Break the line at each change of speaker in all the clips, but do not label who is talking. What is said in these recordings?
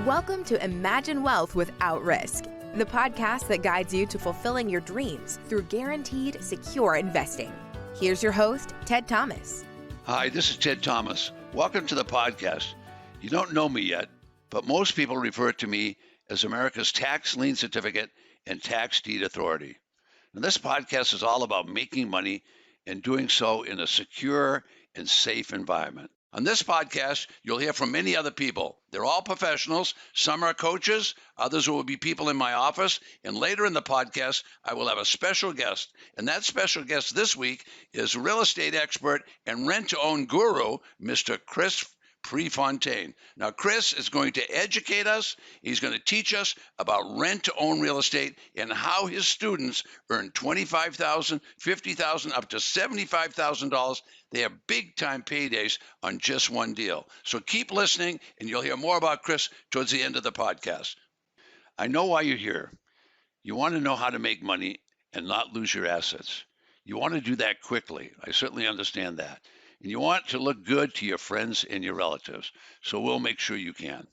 Welcome to Imagine Wealth Without Risk, the podcast that guides you to fulfilling your dreams through guaranteed, secure investing. Here's your host, Ted Thomas.
Hi, this is Ted Thomas. Welcome to the podcast. You don't know me yet, but most people refer to me as America's tax lien certificate and tax deed authority. And this podcast is all about making money and doing so in a secure and safe environment. On this podcast, you'll hear from many other people. They're all professionals. Some are coaches. Others will be people in my office. And later in the podcast, I will have a special guest. And that special guest this week is real estate expert and rent-to-own guru, Mr. Chris Prefontaine. Now, Chris is going to educate us. He's going to teach us about rent-to-own real estate and how his students earn $25,000, $50,000, up to $75,000. They have big-time paydays on just one deal. So keep listening, and you'll hear more about Chris towards the end of the podcast. I know why you're here. You want to know how to make money and not lose your assets. You want to do that quickly. I certainly understand that. And you want to look good to your friends and your relatives. So we'll make sure you can.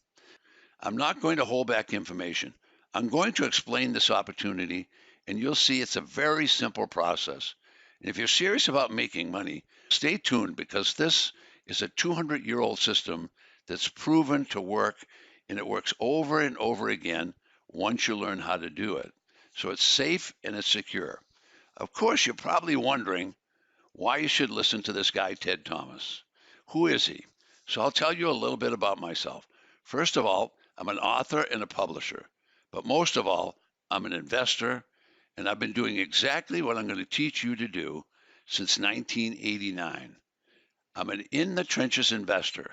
I'm not going to hold back information. I'm going to explain this opportunity, and you'll see it's a very simple process. And if you're serious about making money, stay tuned, because this is a 200-year-old system that's proven to work, and it works over and over again once you learn how to do it. So it's safe and it's secure. Of course, you're probably wondering why you should listen to this guy, Ted Thomas. Who is he? So I'll tell you a little bit about myself. First of all, I'm an author and a publisher. But most of all, I'm an investor, and I've been doing exactly what I'm going to teach you to do since 1989. I'm an in-the-trenches investor.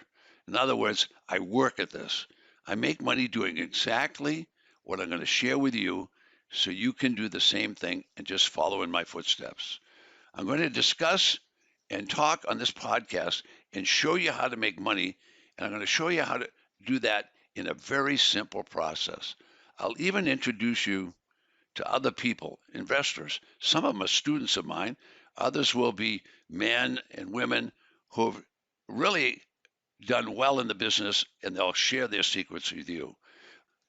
In other words, I work at this. I make money doing exactly what I'm going to share with you so you can do the same thing and just follow in my footsteps. I'm going to discuss and talk on this podcast and show you how to make money, and I'm going to show you how to do that in a very simple process. I'll even introduce you to other people, investors. Some of them are students of mine. Others will be men and women who have really done well in the business, and they'll share their secrets with you.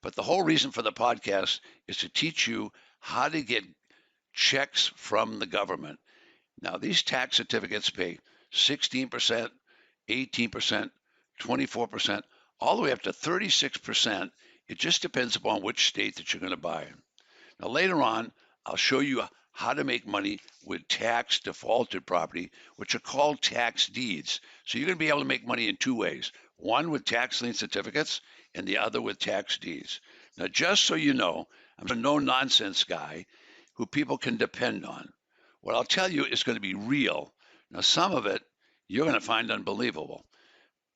But the whole reason for the podcast is to teach you how to get checks from the government. Now, these tax certificates pay 16%, 18%, 24%, all the way up to 36%. It just depends upon which state that you're going to buy in. Now, later on, I'll show you how to make money with tax defaulted property, which are called tax deeds. So you're going to be able to make money in two ways, one with tax lien certificates and the other with tax deeds. Now, just so you know, I'm a no-nonsense guy who people can depend on. What I'll tell you is going to be real. Now, some of it you're going to find unbelievable.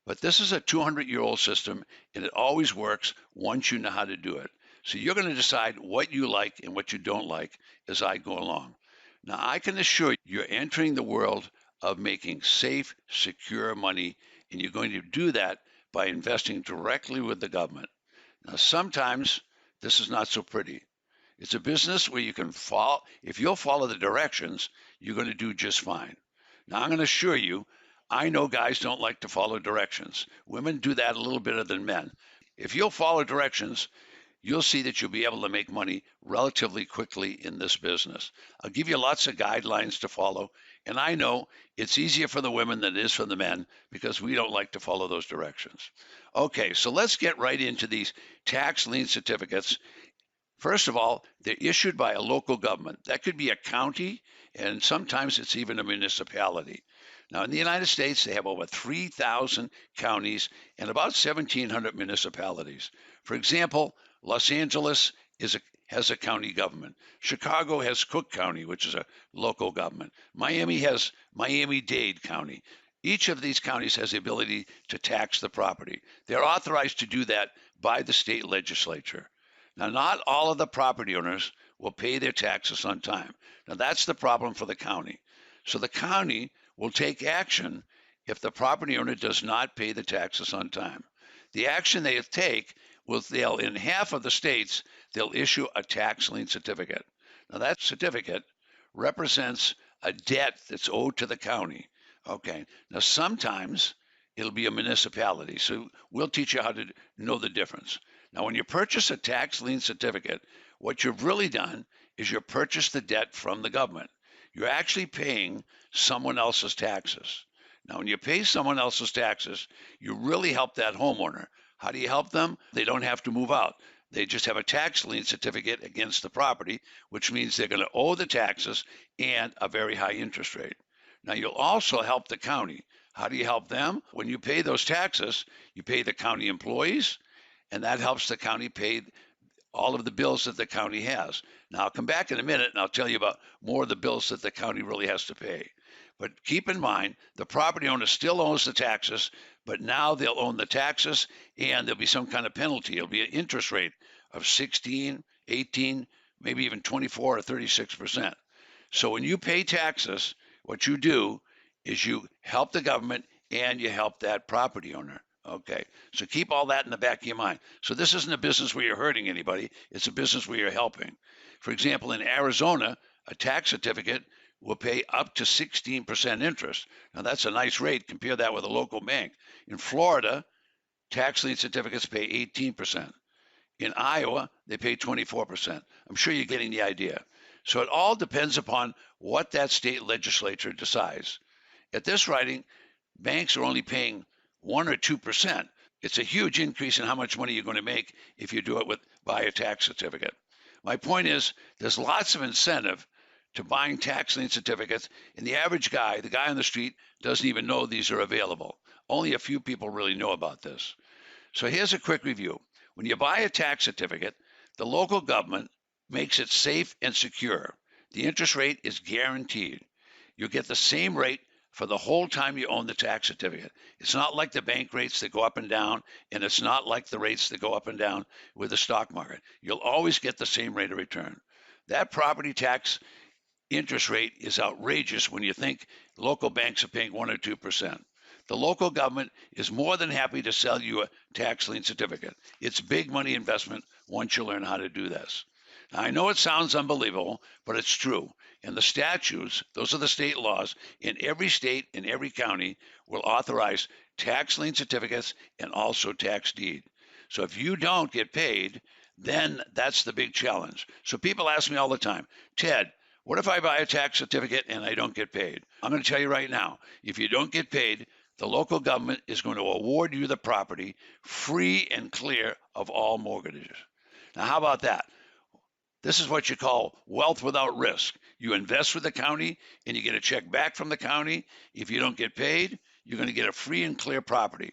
But this is a 200-year-old system, and it always works once you know how to do it. So you're going to decide what you like and what you don't like as I go along. Now, I can assure you, you're entering the world of making safe, secure money, and you're going to do that by investing directly with the government. Now, sometimes this is not so pretty. It's a business where you can follow. If you'll follow the directions, you're going to do just fine. Now, I'm going to assure you, I know guys don't like to follow directions. Women do that a little better than men. If you'll follow directions, you'll see that you'll be able to make money relatively quickly in this business. I'll give you lots of guidelines to follow, and I know it's easier for the women than it is for the men because we don't like to follow those directions. Okay, so let's get right into these tax lien certificates. First of all, they're issued by a local government. That could be a county, and sometimes it's even a municipality. Now, in the United States, they have over 3,000 counties and about 1,700 municipalities. For example, Los Angeles has a county government. Chicago has Cook County, which is a local government. Miami has Miami-Dade County. Each of these counties has the ability to tax the property. They're authorized to do that by the state legislature. Now, not all of the property owners will pay their taxes on time. Now, that's the problem for the county. So the county will take action if the property owner does not pay the taxes on time. The action they take they'll, in half of the states, they'll issue a tax lien certificate. Now, that certificate represents a debt that's owed to the county. Okay. Now, sometimes it'll be a municipality. So we'll teach you how to know the difference. Now, when you purchase a tax lien certificate, what you've really done is you purchase the debt from the government. You're actually paying someone else's taxes. Now, when you pay someone else's taxes, you really help that homeowner. How do you help them? They don't have to move out. They just have a tax lien certificate against the property, which means they're going to owe the taxes and a very high interest rate. Now, you'll also help the county. How do you help them? When you pay those taxes, you pay the county employees, and that helps the county pay all of the bills that the county has. Now, I'll come back in a minute and I'll tell you about more of the bills that the county really has to pay. But keep in mind, the property owner still owns the taxes, but now they'll own the taxes and there'll be some kind of penalty. It'll be an interest rate of 16, 18, maybe even 24 or 36%. So when you pay taxes, what you do is you help the government and you help that property owner. Okay, so keep all that in the back of your mind. So this isn't a business where you're hurting anybody. It's a business where you're helping. For example, in Arizona, a tax certificate will pay up to 16% interest. Now, that's a nice rate. Compare that with a local bank. In Florida, tax lien certificates pay 18%. In Iowa, they pay 24%. I'm sure you're getting the idea. So it all depends upon what that state legislature decides. At this writing, banks are only paying 1 or 2%. It's a huge increase in how much money you're going to make if you do it buy a tax certificate. My point is, there's lots of incentive to buying tax lien certificates, and the average guy, the guy on the street, doesn't even know these are available. Only a few people really know about this. So here's a quick review. When you buy a tax certificate, the local government makes it safe and secure. The interest rate is guaranteed. You get the same rate for the whole time you own the tax certificate. It's not like the bank rates that go up and down, and it's not like the rates that go up and down with the stock market. You'll always get the same rate of return. That property tax interest rate is outrageous when you think local banks are paying 1 or 2%. The local government is more than happy to sell you a tax lien certificate. It's big money investment once you learn how to do this. Now, I know it sounds unbelievable, but it's true. And the statutes, those are the state laws, in every state, in every county, will authorize tax lien certificates and also tax deed. So if you don't get paid, then that's the big challenge. So people ask me all the time, Ted, what if I buy a tax certificate and I don't get paid? I'm going to tell you right now, if you don't get paid, the local government is going to award you the property free and clear of all mortgages. Now, how about that? This is what you call wealth without risk. You invest with the county and you get a check back from the county. If you don't get paid, you're going to get a free and clear property.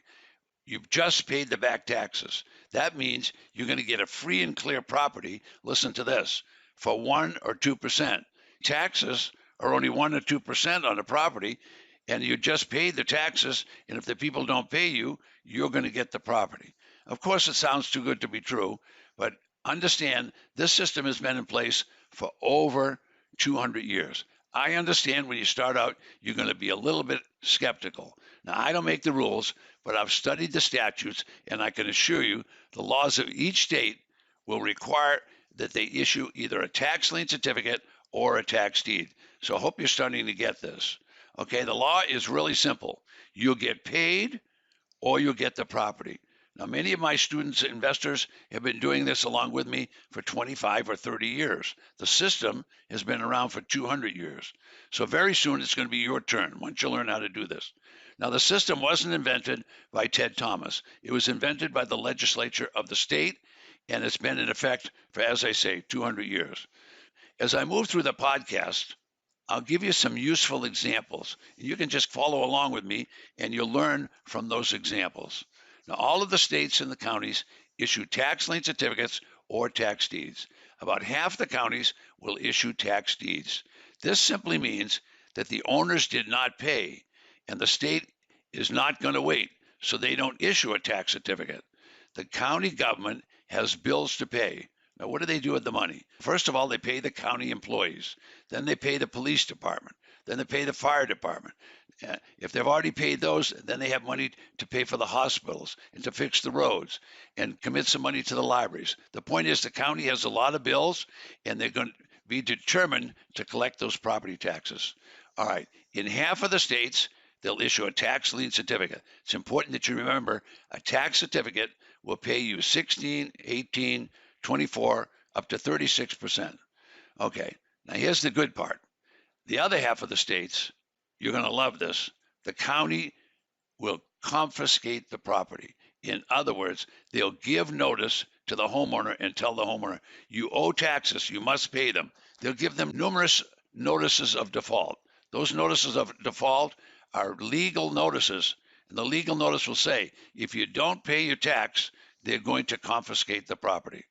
You've just paid the back taxes. That means you're going to get a free and clear property. Listen to this, for 1 or 2%. Taxes are only 1 or 2% on a property, and you just paid the taxes, and if the people don't pay you, you're going to get the property. Of course, it sounds too good to be true, but understand this system has been in place for over 200 years. I understand when you start out, you're going to be a little bit skeptical. Now, I don't make the rules, but I've studied the statutes, and I can assure you the laws of each state will require that they issue either a tax lien certificate or a tax deed. So I hope you're starting to get this. Okay, the law is really simple. You'll get paid or you'll get the property. Now, many of my students, investors, have been doing this along with me for 25 or 30 years. The system has been around for 200 years. So very soon it's going to be your turn once you learn how to do this. Now, the system wasn't invented by Ted Thomas. It was invented by the legislature of the state, and it's been in effect for, as I say, 200 years. As I move through the podcast, I'll give you some useful examples. You can just follow along with me, and you'll learn from those examples. Now, all of the states and the counties issue tax lien certificates or tax deeds. About half the counties will issue tax deeds. This simply means that the owners did not pay, and the state is not going to wait, so they don't issue a tax certificate. The county government has bills to pay. Now, what do they do with the money? First of all, they pay the county employees. Then they pay the police department. Then they pay the fire department. If they've already paid those, then they have money to pay for the hospitals and to fix the roads and commit some money to the libraries. The point is the county has a lot of bills, and they're going to be determined to collect those property taxes. All right, in half of the states, they'll issue a tax lien certificate. It's important that you remember a tax certificate will pay you 16, 18, 24, up to 36%. Okay, now here's the good part. The other half of the states, you're going to love this. The county will confiscate the property. In other words, they'll give notice to the homeowner and tell the homeowner, you owe taxes, you must pay them. They'll give them numerous notices of default. Those notices of default are legal notices. And the legal notice will say, if you don't pay your tax, they're going to confiscate the property.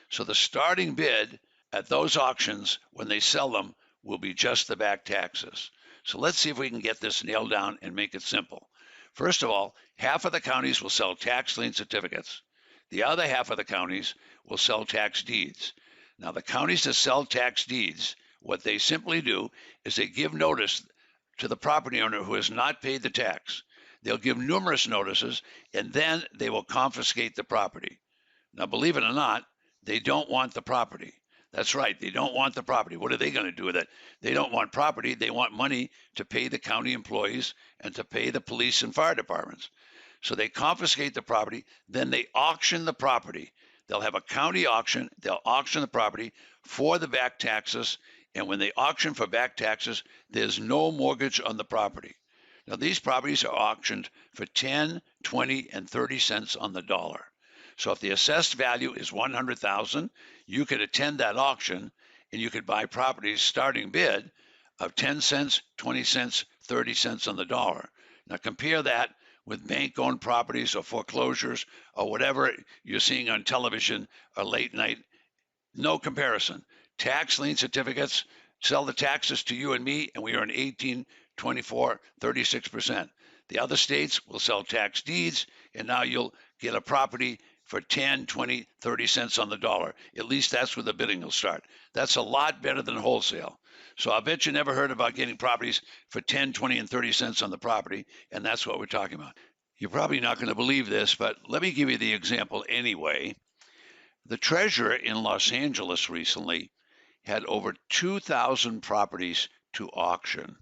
So the starting bid at those auctions, when they sell them, will be just the back taxes. So let's see if we can get this nailed down and make it simple. First of all, half of the counties will sell tax lien certificates. The other half of the counties will sell tax deeds. Now, the counties that sell tax deeds, what they simply do is they give notice to the property owner who has not paid the tax. They'll give numerous notices, and then they will confiscate the property. Now, believe it or not, they don't want the property. That's right. They don't want the property. What are they going to do with it? They don't want property. They want money to pay the county employees and to pay the police and fire departments. So they confiscate the property. Then they auction the property. They'll have a county auction. They'll auction the property for the back taxes. And when they auction for back taxes, there's no mortgage on the property. Now, these properties are auctioned for 10, 20, and 30 cents on the dollar. So if the assessed value is $100,000, you could attend that auction and you could buy properties starting bid of 10 cents, 20 cents, 30 cents on the dollar. Now compare that with bank-owned properties or foreclosures or whatever you're seeing on television or late night. No comparison. Tax lien certificates sell the taxes to you and me, and we earn 18, 24, 36%. The other states will sell tax deeds, and now you'll get a property for 10, 20, 30 cents on the dollar. At least that's where the bidding will start. That's a lot better than wholesale. So I bet you never heard about getting properties for 10, 20, and 30 cents on the property, and that's what we're talking about. You're probably not going to believe this, but let me give you the example anyway. The treasurer in Los Angeles recently had over 2,000 properties to auction.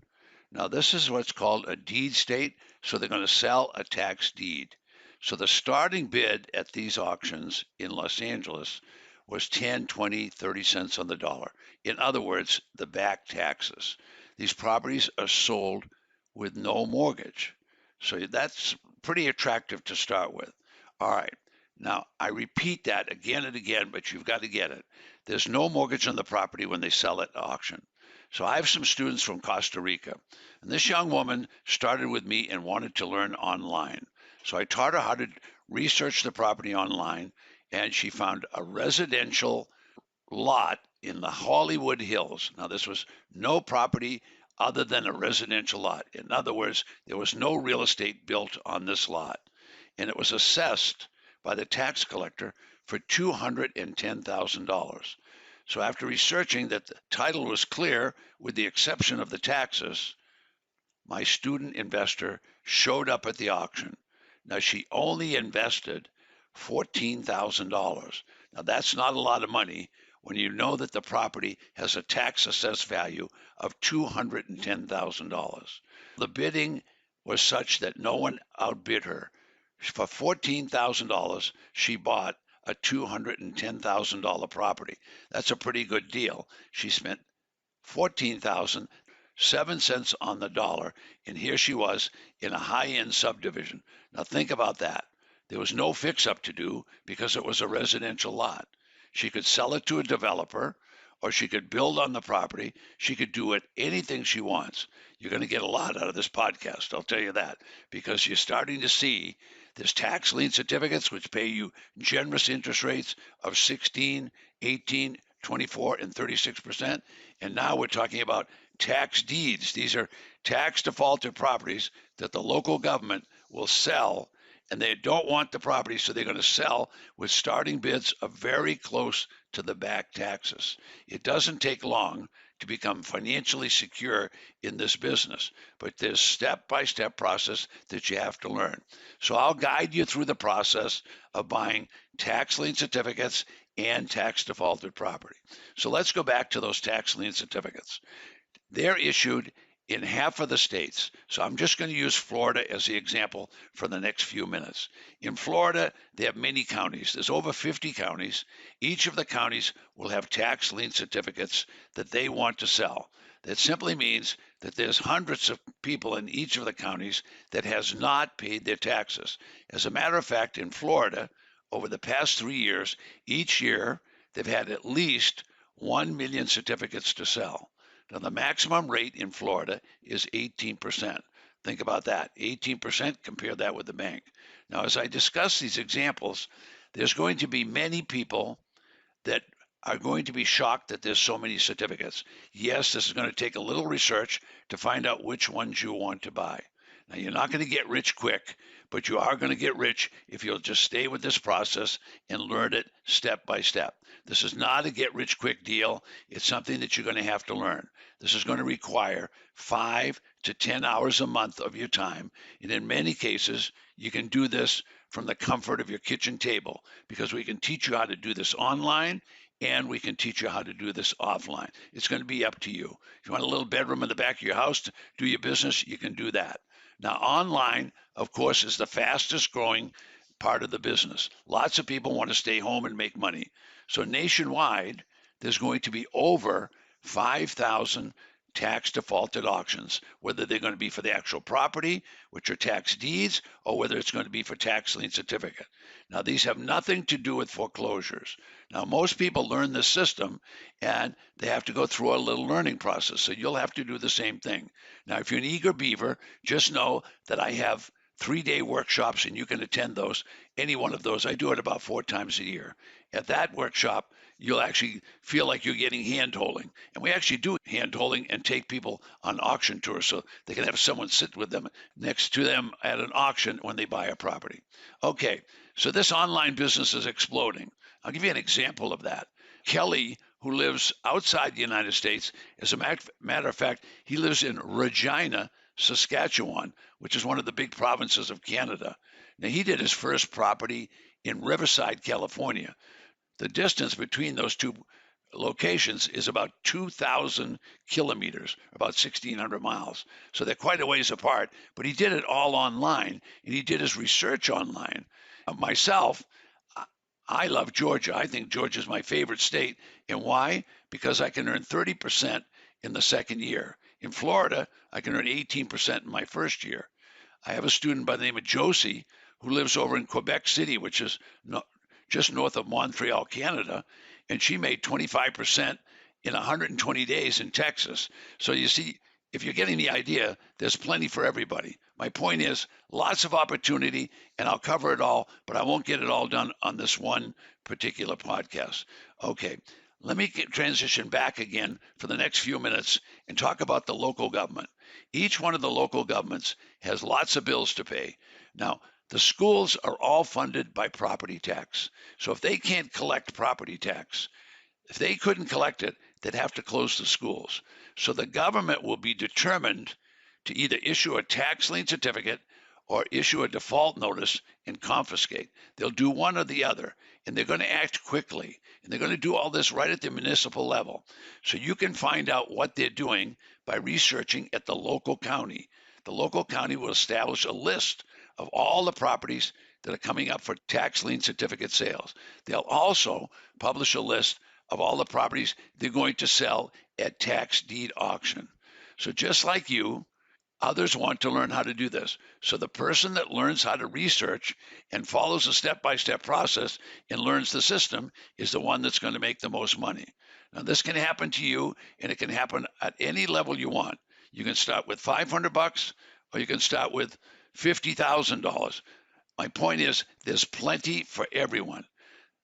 Now, this is what's called a deed state, so they're going to sell a tax deed. So the starting bid at these auctions in Los Angeles was 10, 20, 30 cents on the dollar. In other words, the back taxes. These properties are sold with no mortgage. So that's pretty attractive to start with. All right. Now, I repeat that again and again, but you've got to get it. There's no mortgage on the property when they sell it at auction. So I have some students from Costa Rica, and this young woman started with me and wanted to learn online. So I taught her how to research the property online, and she found a residential lot in the Hollywood Hills. Now, this was no property other than a residential lot. In other words, there was no real estate built on this lot, and it was assessed by the tax collector for $210,000. So after researching that the title was clear with the exception of the taxes, my student investor showed up at the auction. Now, she only invested $14,000. Now, that's not a lot of money when you know that the property has a tax assessed value of $210,000. The bidding was such that no one outbid her. For $14,000, she bought a $210,000 property. That's a pretty good deal. She spent $14,000, 7 cents on the dollar, and here she was in a high-end subdivision. Now think about that. There was no fix-up to do because it was a residential lot. She could sell it to a developer, or she could build on the property. She could do it anything she wants. You're going to get a lot out of this podcast, I'll tell you that, because you're starting to see there's tax lien certificates which pay you generous interest rates of 16, 18, 24, and 36%. And now we're talking about tax deeds. These are tax defaulted properties that the local government will sell, and they don't want the property, so they're going to sell with starting bids of very close to the back taxes. It doesn't take long to become financially secure in this business, but there's step-by-step process that you have to learn. So I'll guide you through the process of buying tax lien certificates and tax defaulted property. So let's go back to those tax lien certificates. They're issued in half of the states. So I'm just going to use Florida as the example for the next few minutes. In Florida, they have many counties. There's over 50 counties. Each of the counties will have tax lien certificates that they want to sell. That simply means that there's hundreds of people in each of the counties that has not paid their taxes. As a matter of fact, in Florida, over the past 3 years, each year, they've had at least 1 million certificates to sell. Now, the maximum rate in Florida is 18%. Think about that, 18%, compare that with the bank. Now, as I discuss these examples, there's going to be many people that are going to be shocked that there's so many certificates. Yes, this is going to take a little research to find out which ones you want to buy. Now, you're not going to get rich quick, but you are going to get rich if you'll just stay with this process and learn it step by step. This is not a get rich quick deal. It's something that you're going to have to learn. This is going to require 5 to 10 hours a month of your time. And in many cases, you can do this from the comfort of your kitchen table, because we can teach you how to do this online and we can teach you how to do this offline. It's going to be up to you. If you want a little bedroom in the back of your house to do your business, you can do that. Now, online, of course, is the fastest growing part of the business. Lots of people want to stay home and make money. So nationwide, there's going to be over 5,000 tax defaulted auctions, whether they're going to be for the actual property, which are tax deeds, or whether it's going to be for tax lien certificate. Now, these have nothing to do with foreclosures. Now, most people learn this system and they have to go through a little learning process. So you'll have to do the same thing. Now, if you're an eager beaver, just know that I have 3-day workshops and you can attend those. Any one of those. I do it about 4 times a year. At that workshop, you'll actually feel like you're getting hand-holding. And we actually do hand-holding and take people on auction tours so they can have someone sit with them next to them at an auction when they buy a property. Okay, so this online business is exploding. I'll give you an example of that. Kelly, who lives outside the United States, as a matter of fact, he lives in Regina, Saskatchewan, which is one of the big provinces of Canada. Now, he did his first property in Riverside, California. The distance between those two locations is about 2,000 kilometers, about 1,600 miles. So they're quite a ways apart, but he did it all online, and he did his research online. Myself, I love Georgia. I think Georgia is my favorite state. And why? Because I can earn 30% in the second year. In Florida, I can earn 18% in my first year. I have a student by the name of Josie who lives over in Quebec City, which is just north of Montreal, Canada, and she made 25% in 120 days in Texas. So you see, if you're getting the idea, there's plenty for everybody. My point is, lots of opportunity, and I'll cover it all, but I won't get it all done on this one particular podcast. Okay, let me transition back again for the next few minutes and talk about the local government. Each one of the local governments has lots of bills to pay. Now, the schools are all funded by property tax. So if they can't collect property tax, if they couldn't collect it, they'd have to close the schools. So the government will be determined to either issue a tax lien certificate or issue a default notice and confiscate. They'll do one or the other, and they're going to act quickly. And they're going to do all this right at the municipal level. So you can find out what they're doing by researching at the local county. The local county will establish a list of all the properties that are coming up for tax lien certificate sales. They'll also publish a list of all the properties they're going to sell at tax deed auction. So just like you, others want to learn how to do this. So the person that learns how to research and follows a step-by-step process and learns the system is the one that's going to make the most money. Now, this can happen to you, and it can happen at any level you want. You can start with $500, or you can start with $50,000. My point is, there's plenty for everyone.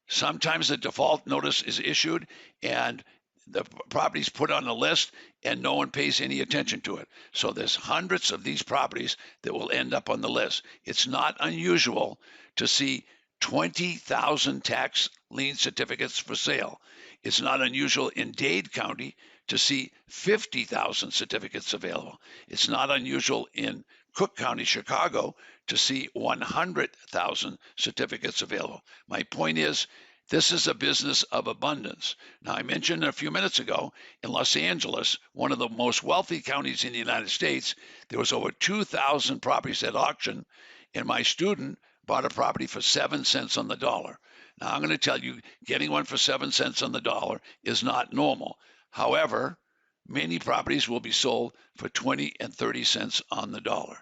Sometimes the default notice is issued and the property's put on the list and no one pays any attention to it. So there's hundreds of these properties that will end up on the list. It's not unusual to see 20,000 tax lien certificates for sale. It's not unusual in Dade County to see 50,000 certificates available. It's not unusual in Cook County, Chicago, to see 100,000 certificates available. My point is, This is a business of abundance. Now, I mentioned a few minutes ago in Los Angeles, one of the most wealthy counties in the United States, there was over 2,000 properties at auction, and my student bought a property for 7 cents on the dollar. Now, I'm going to tell you, getting one for 7 cents on the dollar is not normal. However, many properties will be sold for 20 and 30 cents on the dollar.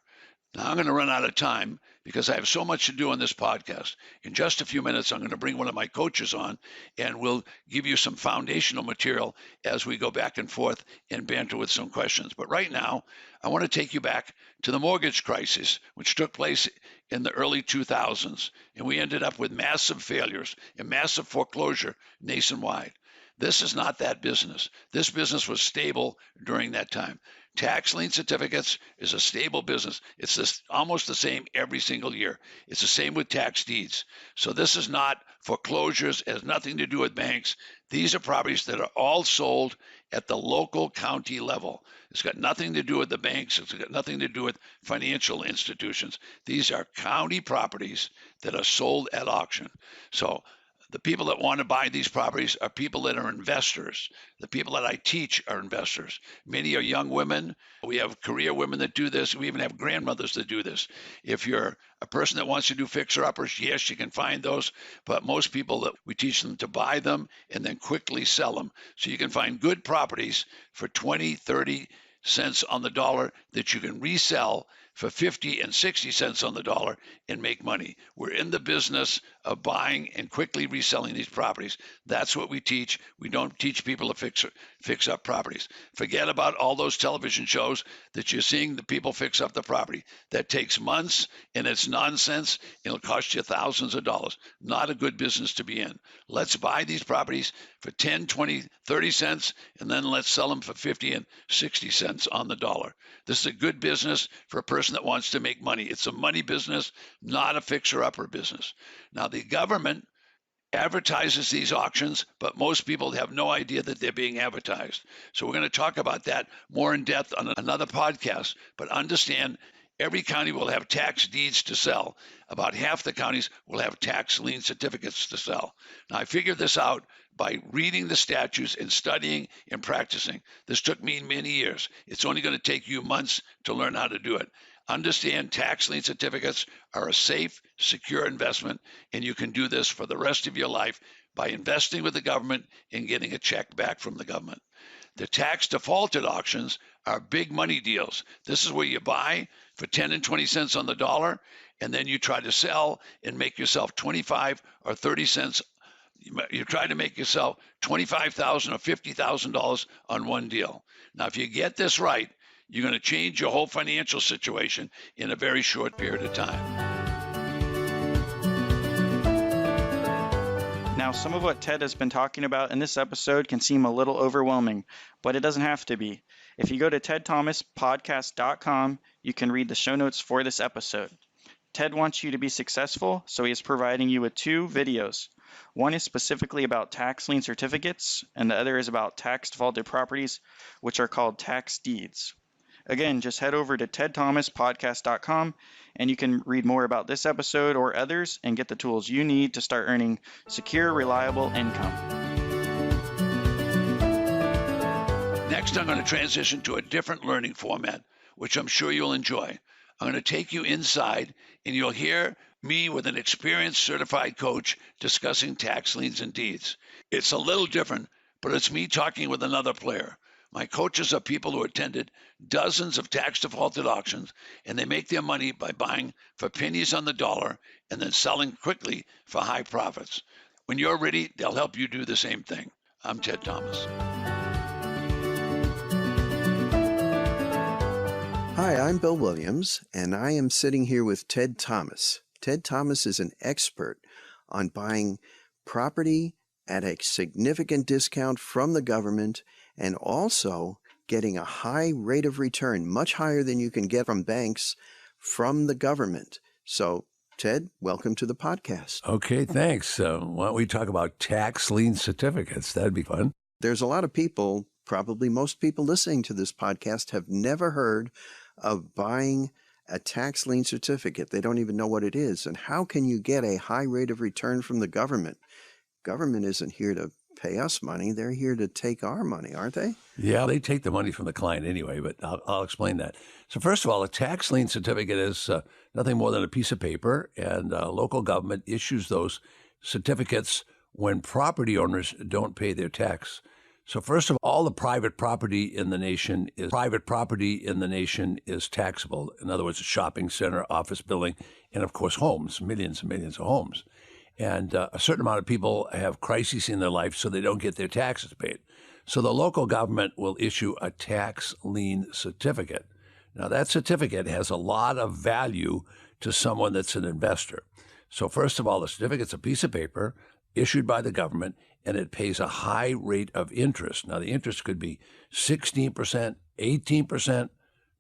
Now, I'm going to run out of time because I have so much to do on this podcast. In just a few minutes, I'm going to bring one of my coaches on, and we'll give you some foundational material as we go back and forth and banter with some questions. But right now, I want to take you back to the mortgage crisis, which took place in the early 2000s, and we ended up with massive failures and massive foreclosure nationwide. This is not that business. This business was stable during that time. Tax lien certificates is a stable business. It's almost the same every single year. It's the same with tax deeds. So this is not foreclosures. It has nothing to do with banks. These are properties that are all sold at the local county level. It's got nothing to do with the banks. It's got nothing to do with financial institutions. These are county properties that are sold at auction. So the people that want to buy these properties are people that are investors. The people that I teach are investors. Many are young women. We have career women that do this. We even have grandmothers that do this. If you're a person that wants to do fixer-uppers, yes, you can find those. But most people, that we teach them to buy them and then quickly sell them. So you can find good properties for 20, 30 cents on the dollar that you can resell for 50 and 60 cents on the dollar and make money. We're in the business of buying and quickly reselling these properties. That's what we teach. We don't teach people to fix up properties. Forget about all those television shows that you're seeing the people fix up the property. That takes months and it's nonsense. It'll cost you thousands of dollars. Not a good business to be in. Let's buy these properties for 10, 20, 30 cents, and then let's sell them for 50 and 60 cents on the dollar. This is a good business for a person that wants to make money. It's a money business, not a fixer-upper business. Now, the government advertises these auctions, but most people have no idea that they're being advertised. So we're going to talk about that more in depth on another podcast. But understand, every county will have tax deeds to sell. About half the counties will have tax lien certificates to sell. Now, I figured this out by reading the statutes and studying and practicing. This took me many years. It's only going to take you months to learn how to do it. Understand, tax lien certificates are a safe, secure investment, and you can do this for the rest of your life by investing with the government and getting a check back from the government. The tax defaulted auctions are big money deals. This is where you buy for 10 and 20 cents on the dollar, and then you try to sell and make yourself 25 or 30 cents. You try to make yourself $25,000 or $50,000 on one deal. Now, if you get this right, you're going to change your whole financial situation in a very short period of time.
Now, some of what Ted has been talking about in this episode can seem a little overwhelming, but it doesn't have to be. If you go to tedthomaspodcast.com, you can read the show notes for this episode. Ted wants you to be successful, so he is providing you with 2 videos. One is specifically about tax lien certificates, and the other is about tax defaulted properties, which are called tax deeds. Again, just head over to tedthomaspodcast.com, and you can read more about this episode or others and get the tools you need to start earning secure, reliable income.
Next, I'm going to transition to a different learning format, which I'm sure you'll enjoy. I'm going to take you inside, and you'll hear me with an experienced certified coach discussing tax liens and deeds. It's a little different, but it's me talking with another player. My coaches are people who attended dozens of tax defaulted auctions, and they make their money by buying for pennies on the dollar and then selling quickly for high profits. When you're ready, they'll help you do the same thing. I'm Ted Thomas.
Hi, I'm Bill Williams, and I am sitting here with Ted Thomas. Ted Thomas is an expert on buying property at a significant discount from the government and also getting a high rate of return, much higher than you can get from banks, from the government. So, Ted, welcome to the podcast.
Okay, thanks. Why don't we talk about tax lien certificates? That'd be fun.
There's a lot of people, probably most people listening to this podcast, have never heard of buying a tax lien certificate. They don't even know what it is. And how can you get a high rate of return from the government? government isn't here to pay us money. They're here to take our money, aren't they?
Yeah, they take the money from the client anyway, but I'll explain that. So first of all, a tax lien certificate is nothing more than a piece of paper, and local government issues those certificates when property owners don't pay their tax. So first of all, the private property in the nation is taxable. In other words, a shopping center, office building, and of course homes, millions and millions of homes. And a certain amount of people have crises in their life, so they don't get their taxes paid. So the local government will issue a tax lien certificate. Now, that certificate has a lot of value to someone that's an investor. So first of all, the certificate's a piece of paper issued by the government, and it pays a high rate of interest. Now, the interest could be 16%, 18%,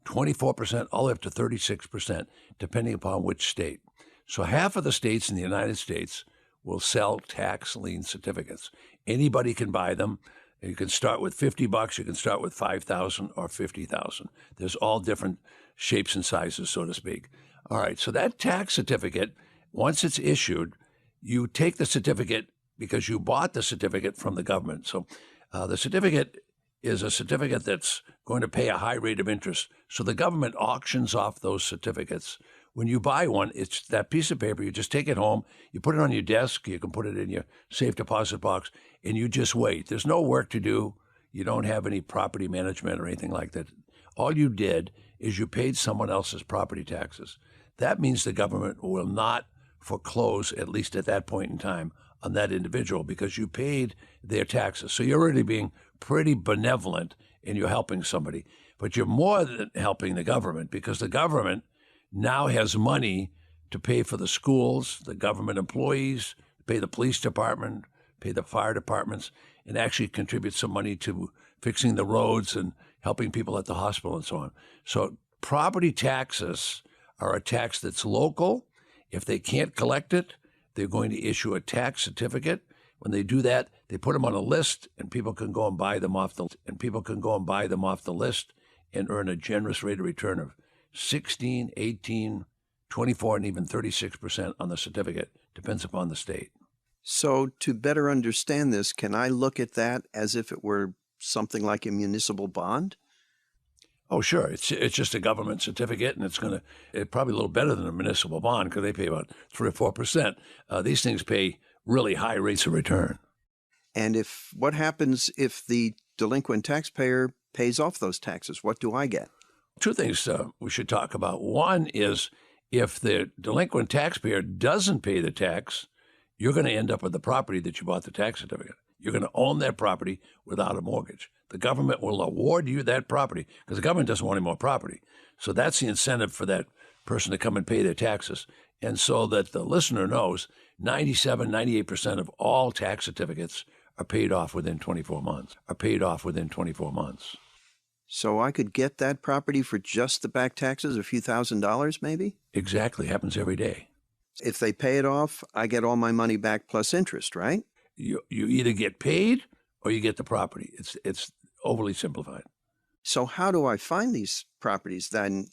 24%, all the way up to 36%, depending upon which state. So half of the states in the United States will sell tax lien certificates. Anybody can buy them. You can start with $50, you can start with $5,000 or $50,000. There's all different shapes and sizes, so to speak. All right, so that tax certificate, once it's issued, you take the certificate because you bought the certificate from the government. So the certificate is a certificate that's going to pay a high rate of interest. So the government auctions off those certificates. When you buy one, it's that piece of paper. You just take it home, you put it on your desk, you can put it in your safe deposit box, and you just wait. There's no work to do. You don't have any property management or anything like that. All you did is you paid someone else's property taxes. That means the government will not foreclose, at least at that point in time, on that individual because you paid their taxes. So you're already being pretty benevolent and you're helping somebody. But you're more than helping the government because the government now has money to pay for the schools, the government employees, pay the police department, pay the fire departments, and actually contribute some money to fixing the roads and helping people at the hospital and so on. So property taxes are a tax that's local. If they can't collect it, they're going to issue a tax certificate. When they do that, they put them on a list, and people can go and buy them off the list and earn a generous rate of return of 16, 18, 24, and even 36% on the certificate. Depends upon the state.
So to better understand this, can I look at that as if it were something like a municipal bond?
Oh, sure. It's just a government certificate, and it's probably a little better than a municipal bond because they pay about 3 or 4%. These things pay really high rates of return.
And what happens if the delinquent taxpayer pays off those taxes? What do I get?
Two things we should talk about. One is if the delinquent taxpayer doesn't pay the tax, you're going to end up with the property that you bought the tax certificate. You're going to own that property without a mortgage. The government will award you that property because the government doesn't want any more property. So that's the incentive for that person to come and pay their taxes. And so that the listener knows 97, 98% of all tax certificates are paid off within 24 months.
So I could get that property for just the back taxes, a few $1,000s maybe?
Exactly. Happens every day.
If they pay it off, I get all my money back plus interest, right?
You either get paid or you get the property. It's overly simplified.
So how do I find these properties then?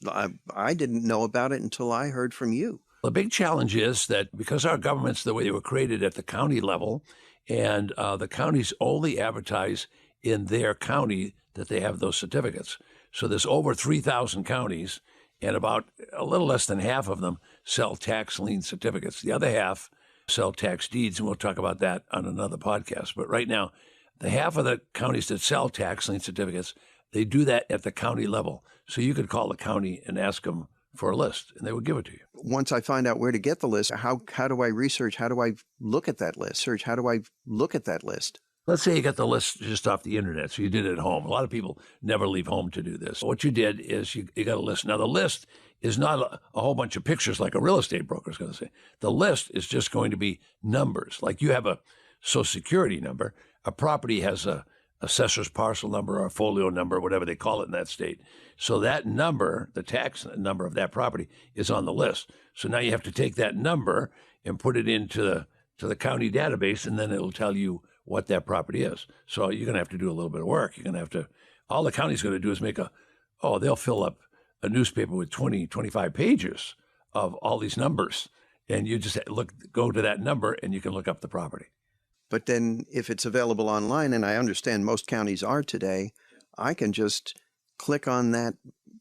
I didn't know about it until I heard from you.
The big challenge is that because our government's the way they were created at the county level, and the counties only advertise in their county that they have those certificates. So there's over 3,000 counties, and about a little less than half of them sell tax lien certificates. The other half sell tax deeds, and we'll talk about that on another podcast. But right now, the half of the counties that sell tax lien certificates, they do that at the county level. So you could call the county and ask them for a list, and they would give it to you.
Once I find out where to get the list, how do I research? How do I look at that list?
Let's say you got the list just off the internet, so you did it at home. A lot of people never leave home to do this. What you did is you got a list. Now, the list is not a whole bunch of pictures like a real estate broker is going to say. The list is just going to be numbers. Like you have a Social Security number. A property has a assessor's parcel number or a folio number, whatever they call it in that state. So that number, the tax number of that property, is on the list. So now you have to take that number and put it into the county database, and then it'll tell you what that property is. So you're going to have to do a little bit of work. You're going to have to, all the county's going to do is they'll fill up a newspaper with 20, 25 pages of all these numbers. And you just go to that number and you can look up the property.
But then if it's available online, and I understand most counties are today, I can just click on that,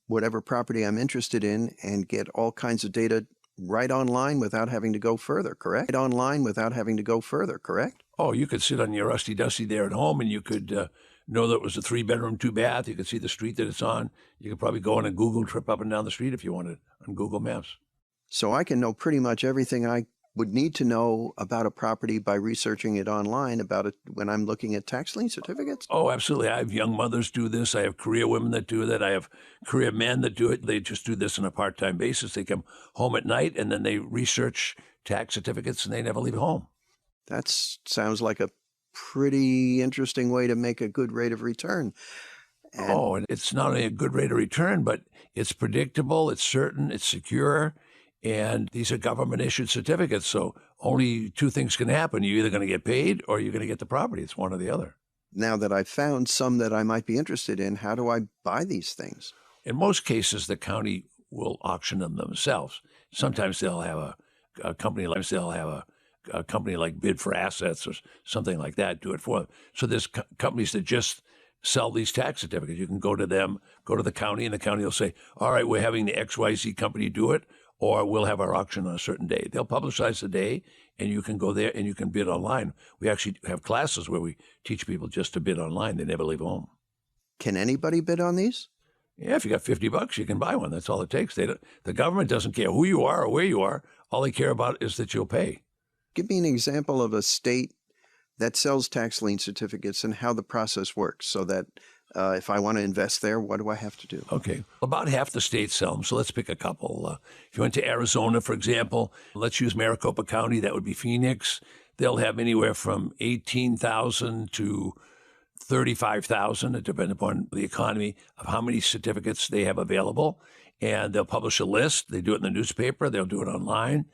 whatever property I'm interested in, and get all kinds of data right online without having to go further, correct? Right online without having to go further, correct?
Oh, you could sit on your rusty dusty there at home, and you could know that it was a 3-bedroom, 2-bath. You could see the street that it's on. You could probably go on a Google trip up and down the street if you wanted on Google Maps.
So I can know pretty much everything I would need to know about a property by researching it online about it when I'm looking at tax lien certificates?
Oh, absolutely. I have young mothers do this. I have career women that do that. I have career men that do it. They just do this on a part-time basis. They come home at night, and then they research tax certificates, and they never leave home.
That sounds like a pretty interesting way to make a good rate of return.
And it's not only a good rate of return, but it's predictable, it's certain, it's secure, and these are government-issued certificates. So only 2 things can happen. You're either going to get paid or you're going to get the property. It's one or the other.
Now that I've found some that I might be interested in, how do I buy these things?
In most cases, the county will auction them themselves. Sometimes they'll have a company like Bid for Assets or something like that do it for them. So there's companies that just sell these tax certificates. You can go to them, go to the county, and the county will say, all right, we're having the XYZ company do it, or we'll have our auction on a certain day. They'll publicize the day, and you can go there and you can bid online. We actually have classes where we teach people just to bid online. They never leave home.
Can anybody bid on these?
Yeah, if you got $50, you can buy one. That's all it takes. The government doesn't care who you are or where you are. All they care about is that you'll pay.
Give me an example of a state that sells tax lien certificates and how the process works so that if I want to invest there, what do I have to do?
Okay. About half the states sell them, so let's pick a couple. If you went to Arizona, for example, let's use Maricopa County. That would be Phoenix. They'll have anywhere from 18,000 to 35,000, it depends upon the economy, of how many certificates they have available. And they'll publish a list. They do it in the newspaper. They'll do it online.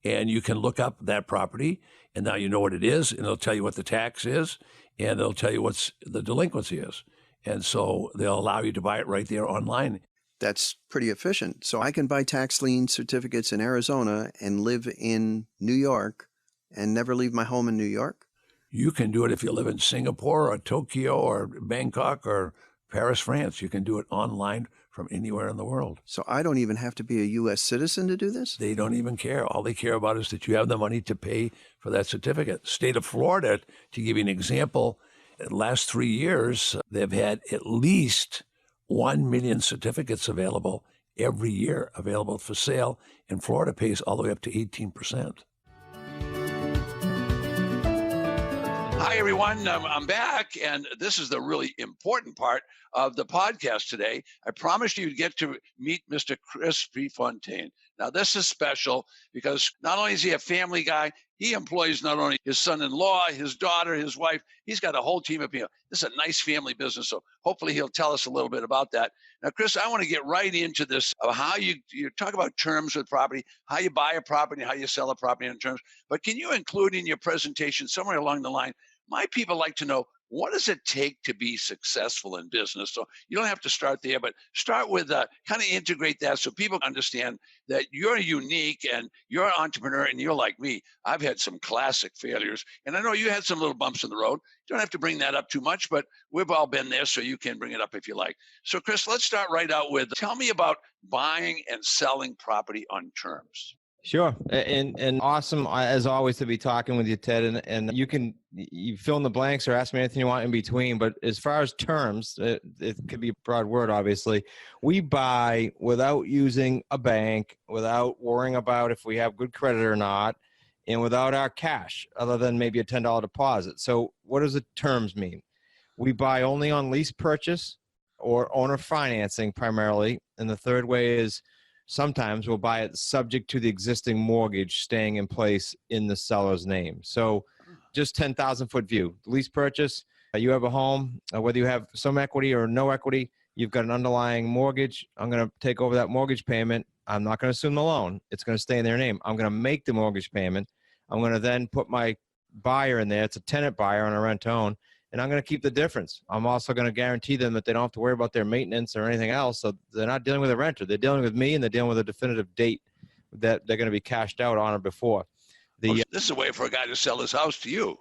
And you can look up that property, and now you know what it is, and it'll tell you what the tax is, and it'll tell you what the delinquency is. And so they'll allow you to buy it right there online.
That's pretty efficient. So I can buy tax lien certificates in Arizona and live in New York and never leave my home in New York?
You can do it if you live in Singapore or Tokyo or Bangkok or Paris, France. You can do it online from anywhere in the world.
So I don't even have to be a U.S. citizen to do this?
They don't even care. All they care about is that you have the money to pay for that certificate. State of Florida, to give you an example, in the last 3 years, they've had at least 1 million certificates available every year, available for sale. And Florida pays all the way up to 18%.
Hi, everyone. I'm back, and this is the really important part of the podcast today. I promised you'd get to meet Mr. Chris Prefontaine. Now, this is special because not only is he a family guy, he employs not only his son-in-law, his daughter, his wife. He's got a whole team of people. This is a nice family business, so hopefully he'll tell us a little bit about that. Now, Chris, I want to get right into this of how you talk about terms with property, how you buy a property, how you sell a property in terms. But can you include in your presentation somewhere along the line, my people like to know, what does it take to be successful in business? So you don't have to start there, but start with kind of integrate that so people understand that you're unique and you're an entrepreneur and you're like me. I've had some classic failures, and I know you had some little bumps in the road. You don't have to bring that up too much, but we've all been there, so you can bring it up if you like. So, Chris, let's start right out with, tell me about buying and selling property on terms.
Sure. And awesome, as always, to be talking with you, Ted. And you fill in the blanks or ask me anything you want in between. But as far as terms, it could be a broad word, obviously. We buy without using a bank, without worrying about if we have good credit or not, and without our cash, other than maybe a $10 deposit. So what does the terms mean? We buy only on lease purchase or owner financing primarily. And the third way is, sometimes we'll buy it subject to the existing mortgage staying in place in the seller's name. So just 10,000-foot view. Lease purchase, you have a home, whether you have some equity or no equity, you've got an underlying mortgage. I'm going to take over that mortgage payment. I'm not going to assume the loan. It's going to stay in their name. I'm going to make the mortgage payment. I'm going to then put my buyer in there. It's a tenant buyer on a rent-to-own. And I'm going to keep the difference. I'm also going to guarantee them that they don't have to worry about their maintenance or anything else. So they're not dealing with a renter. They're dealing with me, and they're dealing with a definitive date that they're going to be cashed out on or before.
This is a way for a guy to sell his house to you.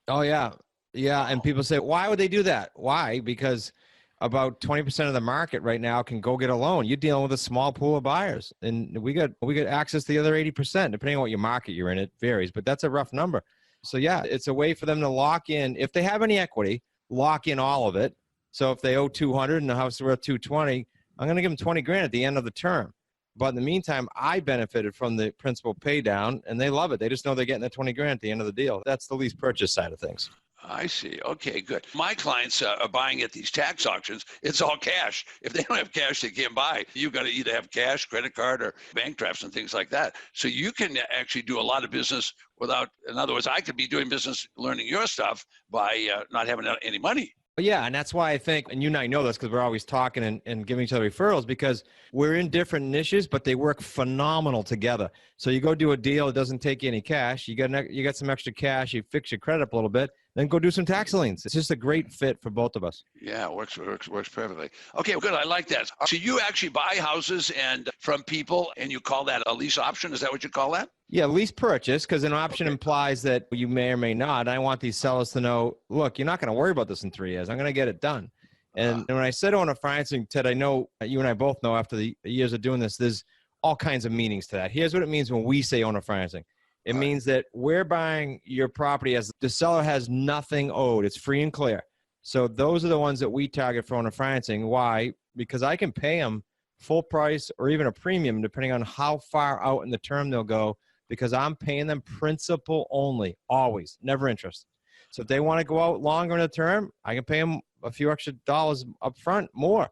Oh, yeah. Yeah. And people say, why would they do that? Why? Because about 20% of the market right now can go get a loan. You're dealing with a small pool of buyers, and we got access to the other 80%, depending on what your market you're in. It varies, but that's a rough number. So yeah, it's a way for them to lock in, if they have any equity, lock in all of it. So if they owe 200 and the house is worth 220, I'm going to give them 20 grand at the end of the term. But in the meantime, I benefited from the principal pay down, and they love it. They just know they're getting the 20 grand at the end of the deal. That's the lease purchase side of things.
I see. Okay, good. My clients are buying at these tax auctions. It's all cash. If they don't have cash, they can't buy. You've got to either have cash, credit card, or bank drafts and things like that. So you can actually do a lot of business without, in other words, I could be doing business learning your stuff by not having any money.
Yeah, and that's why I think, and you and I know this because we're always talking and giving each other referrals, because we're in different niches, but they work phenomenal together. So you go do a deal, it doesn't take you any cash. You got some extra cash, you fix your credit up a little bit, then go do some tax liens. It's just a great fit for both of us.
Yeah, works perfectly. Okay, good. I like that. So you actually buy houses and from people, and you call that a lease option? Is that what you call that?
Yeah, lease purchase, because an option implies that you may or may not. I want these sellers to know, look, you're not going to worry about this in 3 years. I'm going to get it done. And when I said owner financing, Ted, I know you and I both know after the years of doing this, there's all kinds of meanings to that. Here's what it means when we say owner financing. It means that we're buying your property as the seller has nothing owed. It's free and clear. So those are the ones that we target for owner financing. Why? Because I can pay them full price or even a premium, depending on how far out in the term they'll go, because I'm paying them principal only, always, never interest. So if they want to go out longer in the term, I can pay them a few extra dollars up front, more,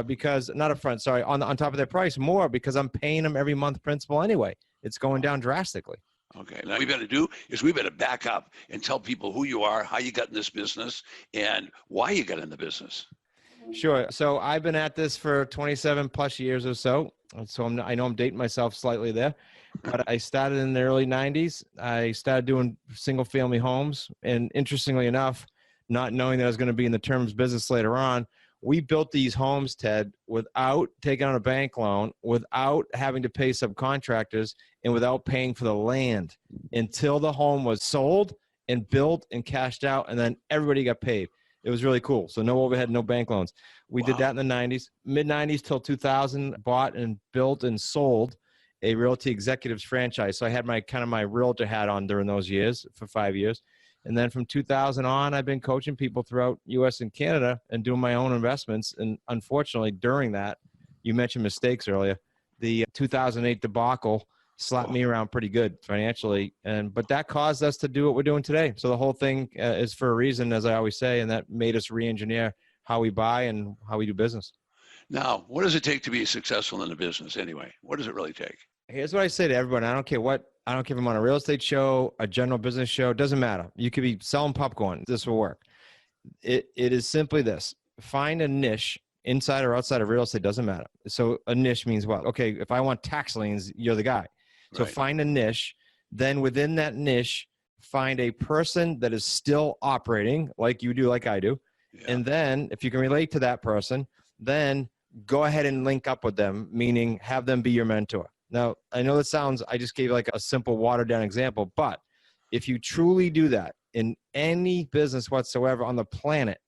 because not up front, sorry, on top of their price, more, because I'm paying them every month principal anyway. It's going down drastically.
Okay. Now, what we better do is we better back up and tell people who you are, how you got in this business, and why you got in the business.
Sure. So I've been at this for 27 plus years or so. So I know I'm dating myself slightly there, but I started in the early 90s. I started doing single family homes. And interestingly enough, not knowing that I was going to be in the terms business later on, we built these homes, Ted, without taking on a bank loan, without having to pay subcontractors, and without paying for the land until the home was sold and built and cashed out, and then everybody got paid. It was really cool. So no overhead, no bank loans. We did that in the 90s, mid-90s till 2000, bought and built and sold a Realty Executives franchise. So I had my realtor hat on during those years for 5 years. And then from 2000 on, I've been coaching people throughout US and Canada and doing my own investments. And unfortunately, during that, you mentioned mistakes earlier, the 2008 debacle slapped me around pretty good financially. But that caused us to do what we're doing today. So the whole thing is for a reason, as I always say, and that made us re-engineer how we buy and how we do business.
Now, what does it take to be successful in the business anyway? What does it really take?
Here's what I say to everyone. I don't care if I'm on a real estate show, a general business show, it doesn't matter. You could be selling popcorn. This will work. It is simply this. Find a niche inside or outside of real estate, doesn't matter. So a niche means what? Okay, if I want tax liens, you're the guy. So find a niche. Then within that niche, find a person that is still operating like you do, like I do. Yeah. And then if you can relate to that person, then go ahead and link up with them, meaning have them be your mentor. Now, I know that sounds, I just gave like a simple watered down example, but if you truly do that in any business whatsoever on the planet,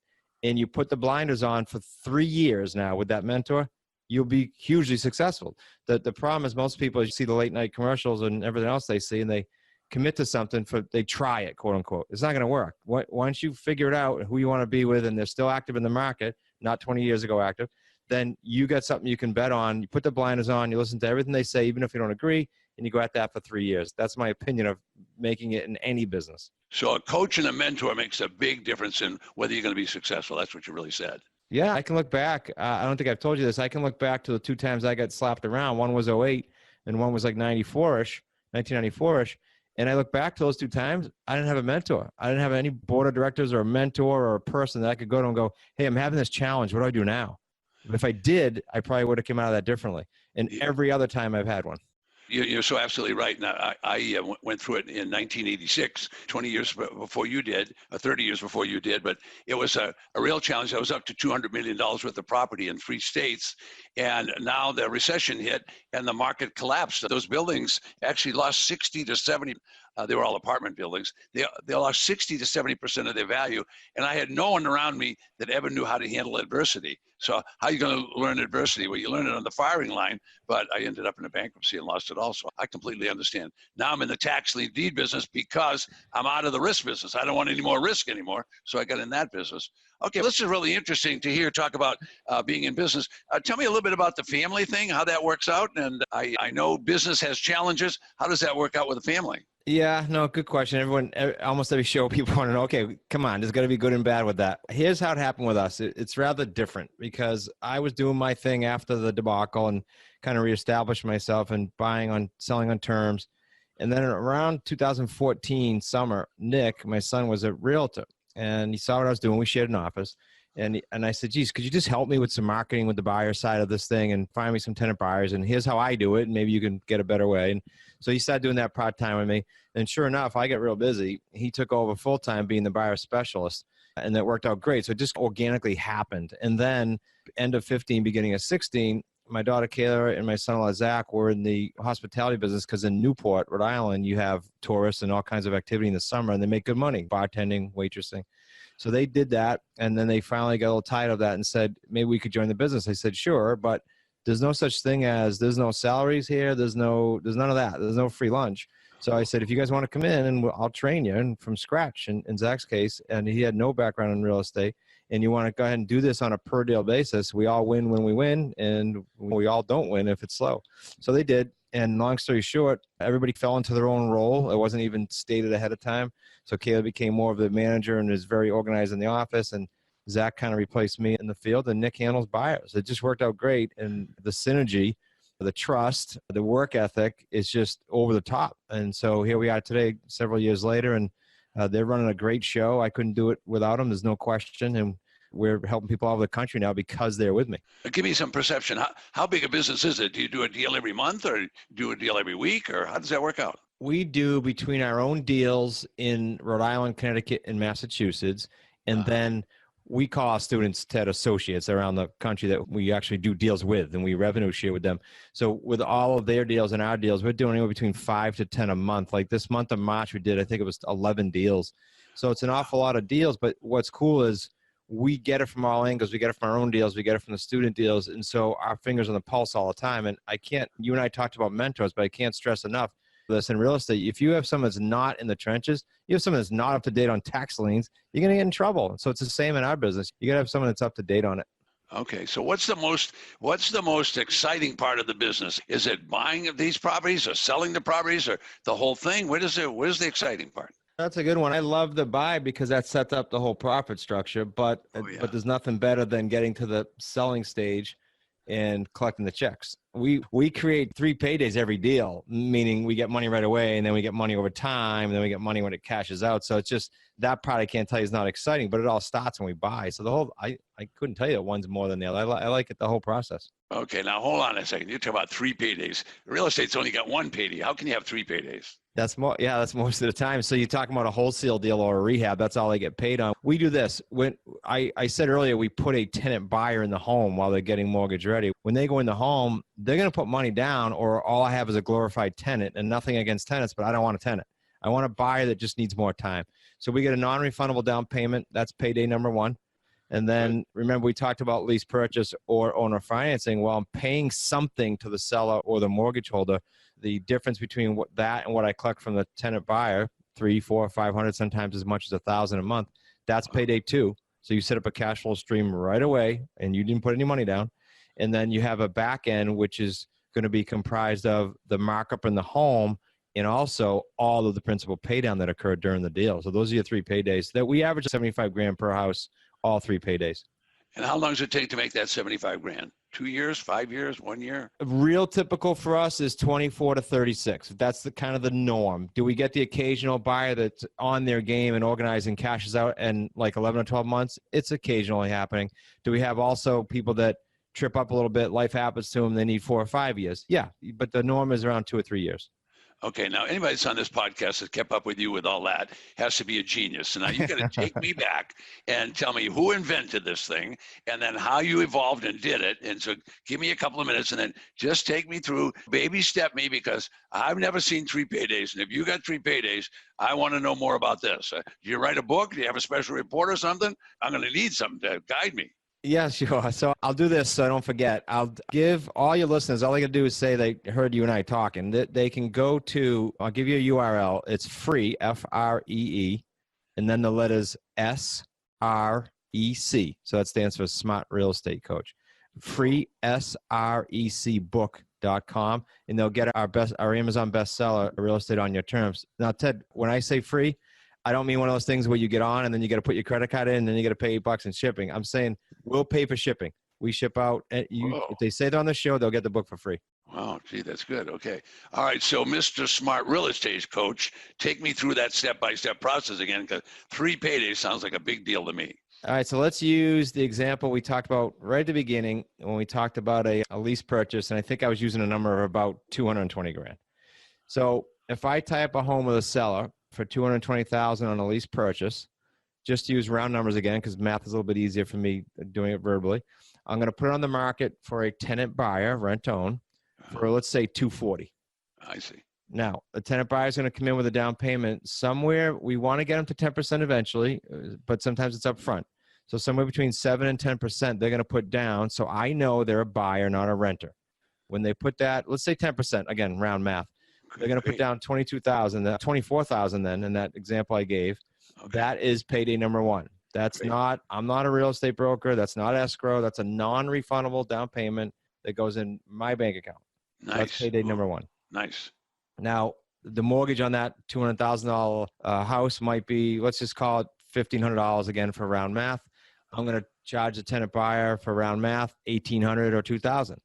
and you put the blinders on for 3 years now with that mentor, you'll be hugely successful. The problem is most people, you see the late night commercials and everything else they see, and they commit to something they try it, quote unquote. It's not going to work. Once you figure it out who you want to be with, and they're still active in the market, not 20 years ago active, then you got something you can bet on. You put the blinders on, you listen to everything they say, even if you don't agree, and you go at that for 3 years. That's my opinion of making it in any business.
So a coach and a mentor makes a big difference in whether you're going to be successful. That's what you really said.
Yeah, I can look back. I don't think I've told you this. I can look back to the 2 times I got slapped around. One was 08 and one was like 1994-ish. And I look back to those 2 times, I didn't have a mentor. I didn't have any board of directors or a mentor or a person that I could go to and go, hey, I'm having this challenge. What do I do now? But if I did, I probably would have come out of that differently. And every other time I've had one.
You're so absolutely right. Now, I went through it in 1986, 20 years before you did, 30 years before you did, but it was a real challenge. I was up to $200 million worth of property in 3 states, and now the recession hit and the market collapsed. Those buildings actually lost 60 to 70 they were all apartment buildings. They lost 60 to 70% of their value. And I had no one around me that ever knew how to handle adversity. So how are you going to learn adversity? Well, you learn it on the firing line, but I ended up in a bankruptcy and lost it all. So I completely understand. Now I'm in the tax lien deed business because I'm out of the risk business. I don't want any more risk anymore. So I got in that business. Okay, this is really interesting to hear talk about being in business. Tell me a little bit about the family thing, how that works out. And I know business has challenges. How does that work out with the family?
Yeah, no, good question. Almost every show, people want to know, okay, come on, there's got to be good and bad with that. Here's how it happened with us. It's rather different because I was doing my thing after the debacle and kind of reestablished myself and selling on terms. And then around 2014 summer, Nick, my son, was a realtor and he saw what I was doing. We shared an office. And I said, geez, could you just help me with some marketing with the buyer side of this thing and find me some tenant buyers? And here's how I do it. And maybe you can get a better way. And so he started doing that part-time with me. And sure enough, I got real busy. He took over full-time being the buyer specialist. And that worked out great. So it just organically happened. And then end of 15, beginning of 16, my daughter Kayla and my son-in-law Zach were in the hospitality business because in Newport, Rhode Island, you have tourists and all kinds of activity in the summer. And they make good money, bartending, waitressing. So they did that, and then they finally got a little tired of that and said, maybe we could join the business. I said, sure, but there's no such thing as there's no salaries here. There's none of that. There's no free lunch. So I said, if you guys want to come in, and I'll train you and from scratch in Zach's case, and he had no background in real estate, and you want to go ahead and do this on a per deal basis. We all win when we win, and we all don't win if it's slow. So they did. And long story short, everybody fell into their own role. It wasn't even stated ahead of time. So Caleb became more of the manager and is very organized in the office. And Zach kind of replaced me in the field, and Nick handles buyers. It just worked out great. And the synergy, the trust, the work ethic is just over the top. And so here we are today, several years later, and they're running a great show. I couldn't do it without them. There's no question. And we're helping people all over the country now because they're with me.
Give me some perception. How big a business is it? Do you do a deal every month or do a deal every week, or how does that work out?
We do between our own deals in Rhode Island, Connecticut, and Massachusetts. And then we call our students TED associates around the country that we actually do deals with, and we revenue share with them. So with all of their deals and our deals, we're doing anywhere between 5 to 10 a month. Like this month of March, we did, I think it was 11 deals. So it's an awful lot of deals. But what's cool is we get it from all angles. We get it from our own deals. We get it from the student deals. And so our fingers on the pulse all the time. And you and I talked about mentors, but I can't stress enough this in real estate. If you have someone that's not in the trenches, you have someone that's not up to date on tax liens, you're going to get in trouble. So it's the same in our business. You got to have someone that's up to date on it.
Okay. So what's the most exciting part of the business? Is it buying of these properties or selling the properties or the whole thing? Where's the exciting part?
That's a good one. I love the buy because that sets up the whole profit structure, but there's nothing better than getting to the selling stage and collecting the checks. We create 3 paydays every deal, meaning we get money right away and then we get money over time and then we get money when it cashes out. So it's just that part I can't tell you is not exciting, but it all starts when we buy. So the whole, I couldn't tell you that one's more than the other. I like it, the whole process.
Okay, now hold on a second. You talk about 3 paydays. Real estate's only got 1 payday. How can you have 3 paydays?
That's most of the time. So you're talking about a wholesale deal or a rehab. That's all they get paid on. We do this. When I said earlier, we put a tenant buyer in the home while they're getting mortgage ready. When they go in the home, they're going to put money down, or all I have is a glorified tenant, and nothing against tenants, but I don't want a tenant. I want a buyer that just needs more time. So we get a non-refundable down payment. That's payday number 1. And then remember, we talked about lease purchase or owner financing. Well, I'm paying something to the seller or the mortgage holder. The difference between that and what I collect from the tenant buyer, $300, $400, $500, sometimes as much as $1,000 a month, that's payday 2. So you set up a cash flow stream right away and you didn't put any money down. And then you have a back end, which is going to be comprised of the markup in the home and also all of the principal pay down that occurred during the deal. So those are your 3 paydays that we average $75,000 per house, all 3 paydays.
And how long does it take to make that $75,000? 2 years, 5 years, 1 year?
Real typical for us is 24 to 36. That's the kind of the norm. Do we get the occasional buyer that's on their game and organizing cashes out in like 11 or 12 months? It's occasionally happening. Do we have also people that trip up a little bit, life happens to them, they need 4 or 5 years? Yeah, but the norm is around 2 or 3 years.
Okay, now anybody that's on this podcast that's kept up with you with all that has to be a genius. So now you got to take me back and tell me who invented this thing and then how you evolved and did it. And so give me a couple of minutes and then just take me through, baby step me, because I've never seen 3 paydays. And if you got 3 paydays, I want to know more about this. Do you write a book? Do you have a special report or something? I'm going to need something to guide me.
Yeah, sure. So I'll do this so I don't forget. I'll give all your listeners, all they got to do is say they heard you and I talking. They can go to, I'll give you a URL. It's free, Free, and then the letters SREC. So that stands for Smart Real Estate Coach. Free, SRECbook.com, and they'll get our Amazon bestseller, Real Estate on Your Terms. Now, Ted, when I say free, I don't mean one of those things where you get on and then you got to put your credit card in and then you got to pay $8 in shipping. I'm saying we'll pay for shipping. We ship out. If they say they're on the show, they'll get the book for free.
Wow, gee, that's good. Okay. All right. So, Mr. Smart Real Estate Coach, take me through that step-by-step process again, because 3 paydays sounds like a big deal to me.
All right. So let's use the example we talked about right at the beginning when we talked about a lease purchase. And I think I was using a number of about 220 grand. So if I tie up a home with a seller for 220,000 on a lease purchase, just to use round numbers again, because math is a little bit easier for me doing it verbally. I'm going to put it on the market for a tenant buyer, rent own, for let's say 240.
I see.
Now, the tenant buyer is going to come in with a down payment somewhere. We want to get them to 10% eventually, but sometimes it's up front. So somewhere between 7 and 10%, they're going to put down. So I know they're a buyer, not a renter. When they put that, let's say 10%, again, round math. They're going to put down 22,000, 24,000 then in that example I gave. Okay. That is payday number 1. That's not, I'm not a real estate broker. That's not escrow. That's a non-refundable down payment that goes in my bank account.
Nice.
So that's payday number 1.
Nice.
Now, the mortgage on that $200,000 house might be, let's just call it $1,500 again for round math. I'm going to charge the tenant buyer for round math $1,800 or $2,000.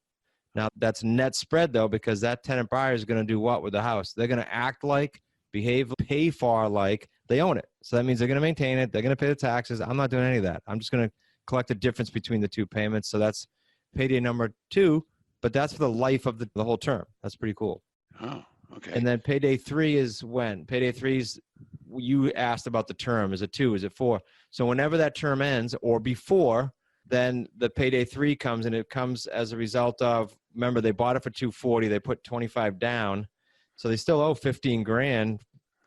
Now, that's net spread, though, because that tenant buyer is going to do what with the house? They're going to act like, behave, pay for like they own it. So that means they're going to maintain it. They're going to pay the taxes. I'm not doing any of that. I'm just going to collect the difference between the 2 payments. So that's payday number 2, but that's for the life of the whole term. That's pretty cool.
Oh, okay.
And then payday 3 is when? Payday 3 is, you asked about the term. Is it 2? Is it 4? So whenever that term ends or before, then the payday 3 comes, and it comes as a result of, remember, they bought it for 240, they put 25 down, so they still owe 15 grand.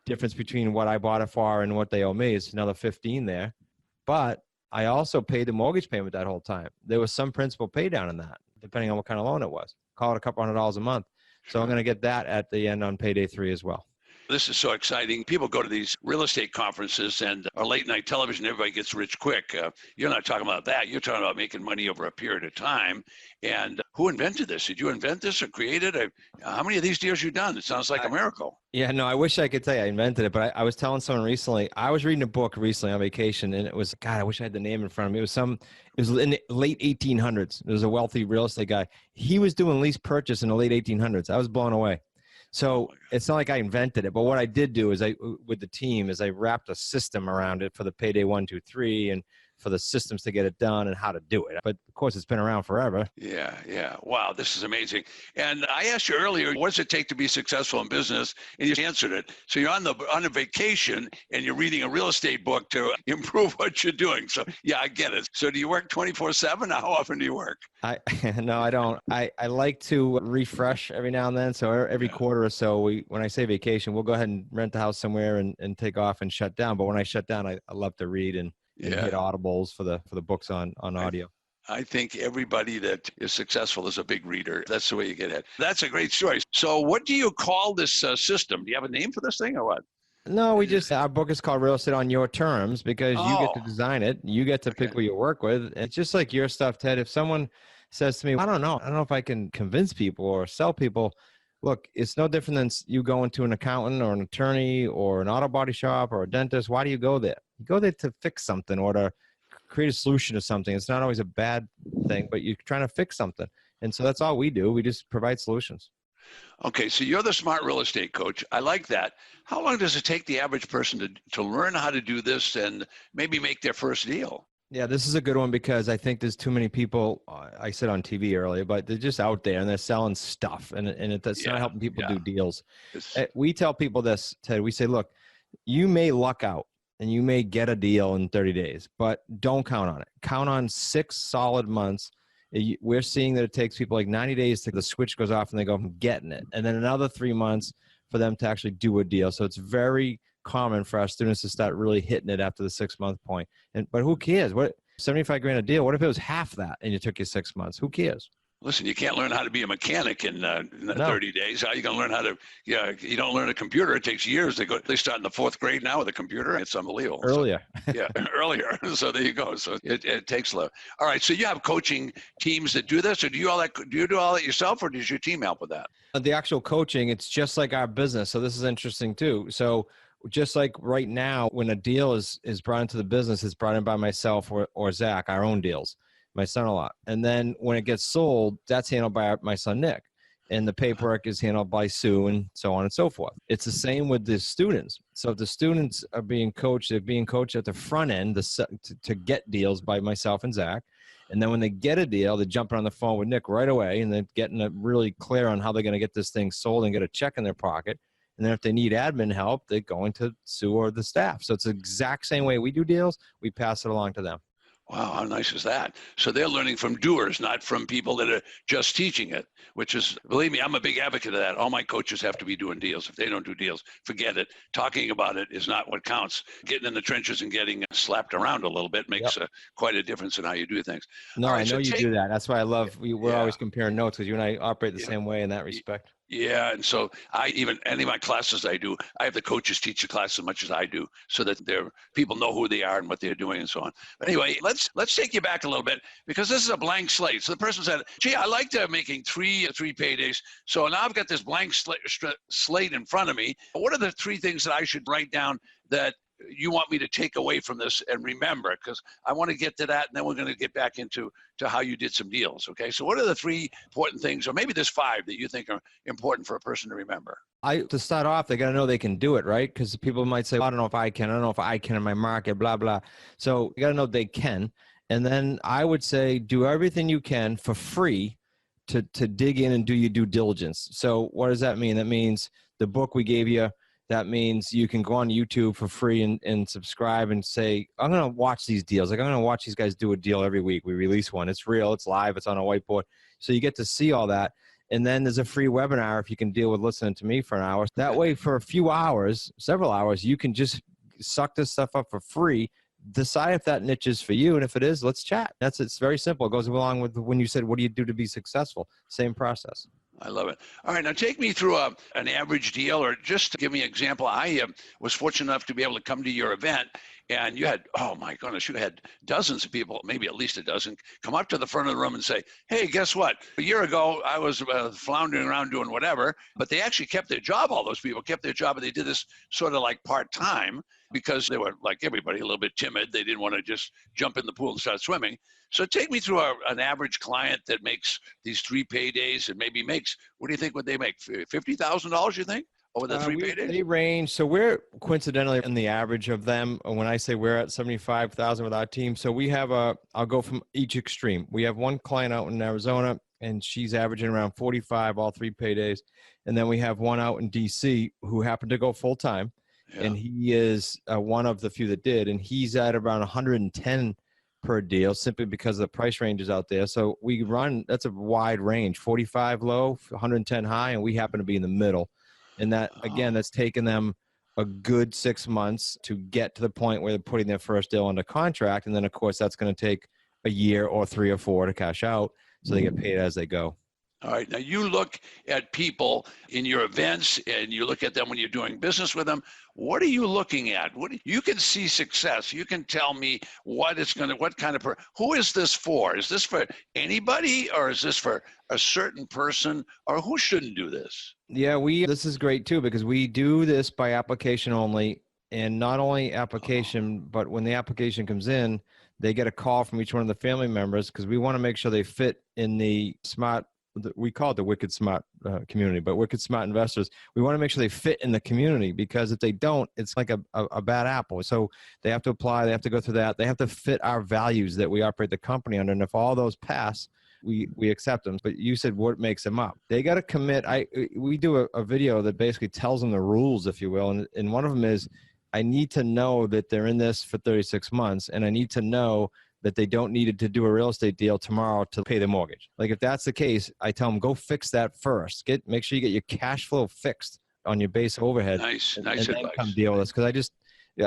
Difference between what I bought it for and what they owe me is another 15 there. But I also paid the mortgage payment that whole time. There was some principal pay down in that, depending on what kind of loan it was. Call it a couple $100 a month. So I'm going to get that at the end on payday 3 as well.
This is so exciting. People go to these real estate conferences and our late night television, everybody gets rich quick. You're not talking about that. You're talking about making money over a period of time. And who invented this? Did you invent this or create it? How many of these deals you done? It sounds like a miracle.
Yeah, no, I wish I could tell you I invented it, but I was telling someone recently, I was reading a book recently on vacation, and it was, God, I wish I had the name in front of me. It was in the late 1800s. There was a wealthy real estate guy. He was doing lease purchase in the late 1800s. I was blown away. So it's not like I invented it, but what I did do is with the team is I wrapped a system around it for the payday 1, 2, 3, and for the systems to get it done and how to do it. But of course, it's been around forever.
Yeah. Wow, this is amazing. And I asked you earlier, what does it take to be successful in business? And you answered it. So you're on a vacation and you're reading a real estate book to improve what you're doing. So yeah, I get it. So do you work 24/7? How often do you work?
No, I don't. I like to refresh every now and then. So every quarter or so, when I say vacation, we'll go ahead and rent the house somewhere and take off and shut down. But when I shut down, I love to read and hit audibles for the books on audio.
I think everybody that is successful is a big reader. That's the way you get ahead. That's a great story. So what do you call this system? Do you have a name for this thing or what?
No, our book is called Real Estate on Your Terms because you get to design it. You get to pick who you work with. It's just like your stuff, Ted. If someone says to me, I don't know if I can convince people or sell people. Look, it's no different than you going to an accountant or an attorney or an auto body shop or a dentist. Why do you go there? You go there to fix something or to create a solution to something. It's not always a bad thing, but you're trying to fix something. And so that's all we do. We just provide solutions.
Okay, so you're the smart real estate coach. I like that. How long does it take the average person to learn how to do this and maybe make their first deal?
Yeah, this is a good one because I think there's too many people. I said on TV earlier, but they're just out there and they're selling stuff, and it's not
Yeah,
helping people
yeah.
do deals.
It's,
We tell people this, Ted. We say, look, you may luck out and you may get a deal in 30 days, but don't count on it. Count on 6 solid months. We're seeing that it takes people like 90 days to the switch goes off and they go, I'm getting it, and then another 3 months for them to actually do a deal. So it's very common for our students to start really hitting it after the 6-month point. But who cares? What 75 grand a deal? What if it was half that and you took your 6 months? Who cares?
listen, you can't learn how to be a mechanic in
No.
30 days. How are you going to learn how to? Yeah, you don't learn a computer. It takes years. They start in the 4th grade now with a computer. It's unbelievable.
Earlier.
So, yeah, earlier. So there you go. So it takes a lot. All right. So you have coaching teams that do this, or do you do all that yourself, or does your team help with that?
The actual coaching, it's just like our business. So this is interesting too. So just like right now, when a deal is brought into the business, it's brought in by myself or Zach, our own deals, my son-in-law. And then when it gets sold, that's handled by my son, Nick. And the paperwork is handled by Sue and so on and so forth. It's the same with the students. So if the students are being coached, they're being coached at the front end to get deals by myself and Zach. And then when they get a deal, they're jumping on the phone with Nick right away and they're getting really clear on how they're going to get this thing sold and get a check in their pocket. And then if they need admin help, they're going to Sue or the staff. So it's the exact same way we do deals. We pass it along to them.
Wow, how nice is that? So they're learning from doers, not from people that are just teaching it, which is, believe me, I'm a big advocate of that. All my coaches have to be doing deals. If they don't do deals, forget it. Talking about it is not what counts. Getting in the trenches and getting slapped around a little bit makes quite a difference in how you do things.
No,
Right,
I know you do that. That's why I love, we're
Yeah.
always comparing notes because you and I operate the same way in that respect.
Yeah, and so any of my classes I have the coaches teach the class as much as I do, so that their people know who they are and what they're doing and so on. But anyway, let's take you back a little bit because this is a blank slate. So the person said, "Gee, I liked making three paydays. So now I've got this blank slate in front of me. What are the 3 things that I should write down that you want me to take away from this and remember? Because I want to get to that, and then we're going to get back into how you did some deals. Okay, so what are the 3 important things, or maybe there's 5 that you think are important for a person to remember?
To start off, they got to know they can do it, right? Because people might say, well, I don't know if I can. I don't know if I can in my market, blah, blah. So you got to know they can. And then I would say do everything you can for free to dig in and do your due diligence. So what does that mean? That means the book we gave you. That means you can go on YouTube for free and subscribe and say, I'm going to watch these deals. Like I'm going to watch these guys do a deal every week. We release one. It's real. It's live. It's on a whiteboard. So you get to see all that. And then there's a free webinar if you can deal with listening to me for an hour. That way for a few hours, several hours, you can just suck this stuff up for free. Decide if that niche is for you. And if it is, let's chat. It's very simple. It goes along with when you said, what do you do to be successful? Same process.
I love it. All right, now take me through an average deal, or just to give me an example. I was fortunate enough to be able to come to your event, and you had, oh my goodness, you had dozens of people, maybe at least a dozen, come up to the front of the room and say, hey, guess what? A year ago, I was floundering around doing whatever, but they actually kept their job. All those people kept their job, and they did this sort of like part-time because they were, like everybody, a little bit timid. They didn't want to just jump in the pool and start swimming. So take me through an average client that makes these 3 paydays and maybe makes, what do you think would they make? $50,000, you think, over the 3 paydays?
They range. So we're coincidentally in the average of them. When I say we're at 75,000 with our team. So we have I'll go from each extreme. We have one client out in Arizona and she's averaging around 45, all 3 paydays. And then we have one out in DC who happened to go full time. Yeah. And he is one of the few that did. And he's at around 110 per deal simply because of the price ranges out there. So we run, that's a wide range, 45 low, 110 high, and we happen to be in the middle. And that, again, that's taken them a good 6 months to get to the point where they're putting their first deal under contract. And then, of course, that's going to take a year or 3 or 4 to cash out. So they get paid as they go.
All right. Now you look at people in your events and you look at them when you're doing business with them. What are you looking at? You can see success. You can tell me what kind of who is this for? Is this for anybody, or is this for a certain person, or who shouldn't do this?
Yeah, this is great too, because we do this by application only, and not only application, but when the application comes in, they get a call from each one of the family members because we want to make sure they fit in the smart, lease, and paydays. So we have a we call it the Wicked Smart community, but Wicked Smart investors, we want to make sure they fit in the community, because if they don't, it's like a bad apple. So they have to apply, they have to go through that. They have to fit our values that we operate the company under. And if all those pass, we accept them. But you said what makes them up? They got to commit. We do a video that basically tells them the rules, if you will. And one of them is, I need to know that they're in this for 36 months, and I need to know that they don't need to do a real estate deal tomorrow to pay the mortgage. Like if that's the case, I tell them, go fix that first. Make sure you get your cash flow fixed on your base overhead.
Nice
and
advice.
Then come deal with us. Because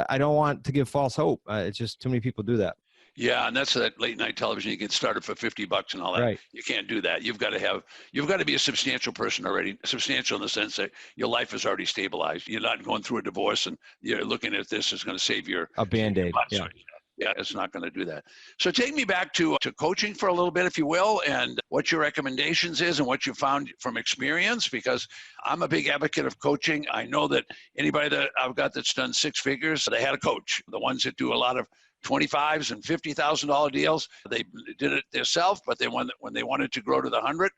I don't want to give false hope. It's just too many people do that.
Yeah, and that's that late night television. You get started for $50 and all that.
Right.
You can't do that. You've got to be a substantial person already. Substantial in the sense that your life is already stabilized. You're not going through a divorce and you're looking at this is going to save a
Band-Aid. Yeah.
Yeah, it's not going to do that. So take me back to coaching for a little bit, if you will, and what your recommendations is and what you found from experience, because I'm a big advocate of coaching. I know that anybody that I've got that's done six figures, they had a coach. The ones that do a lot of $25,000 and $50,000 deals, they did it themselves, but when they wanted to grow to the 100,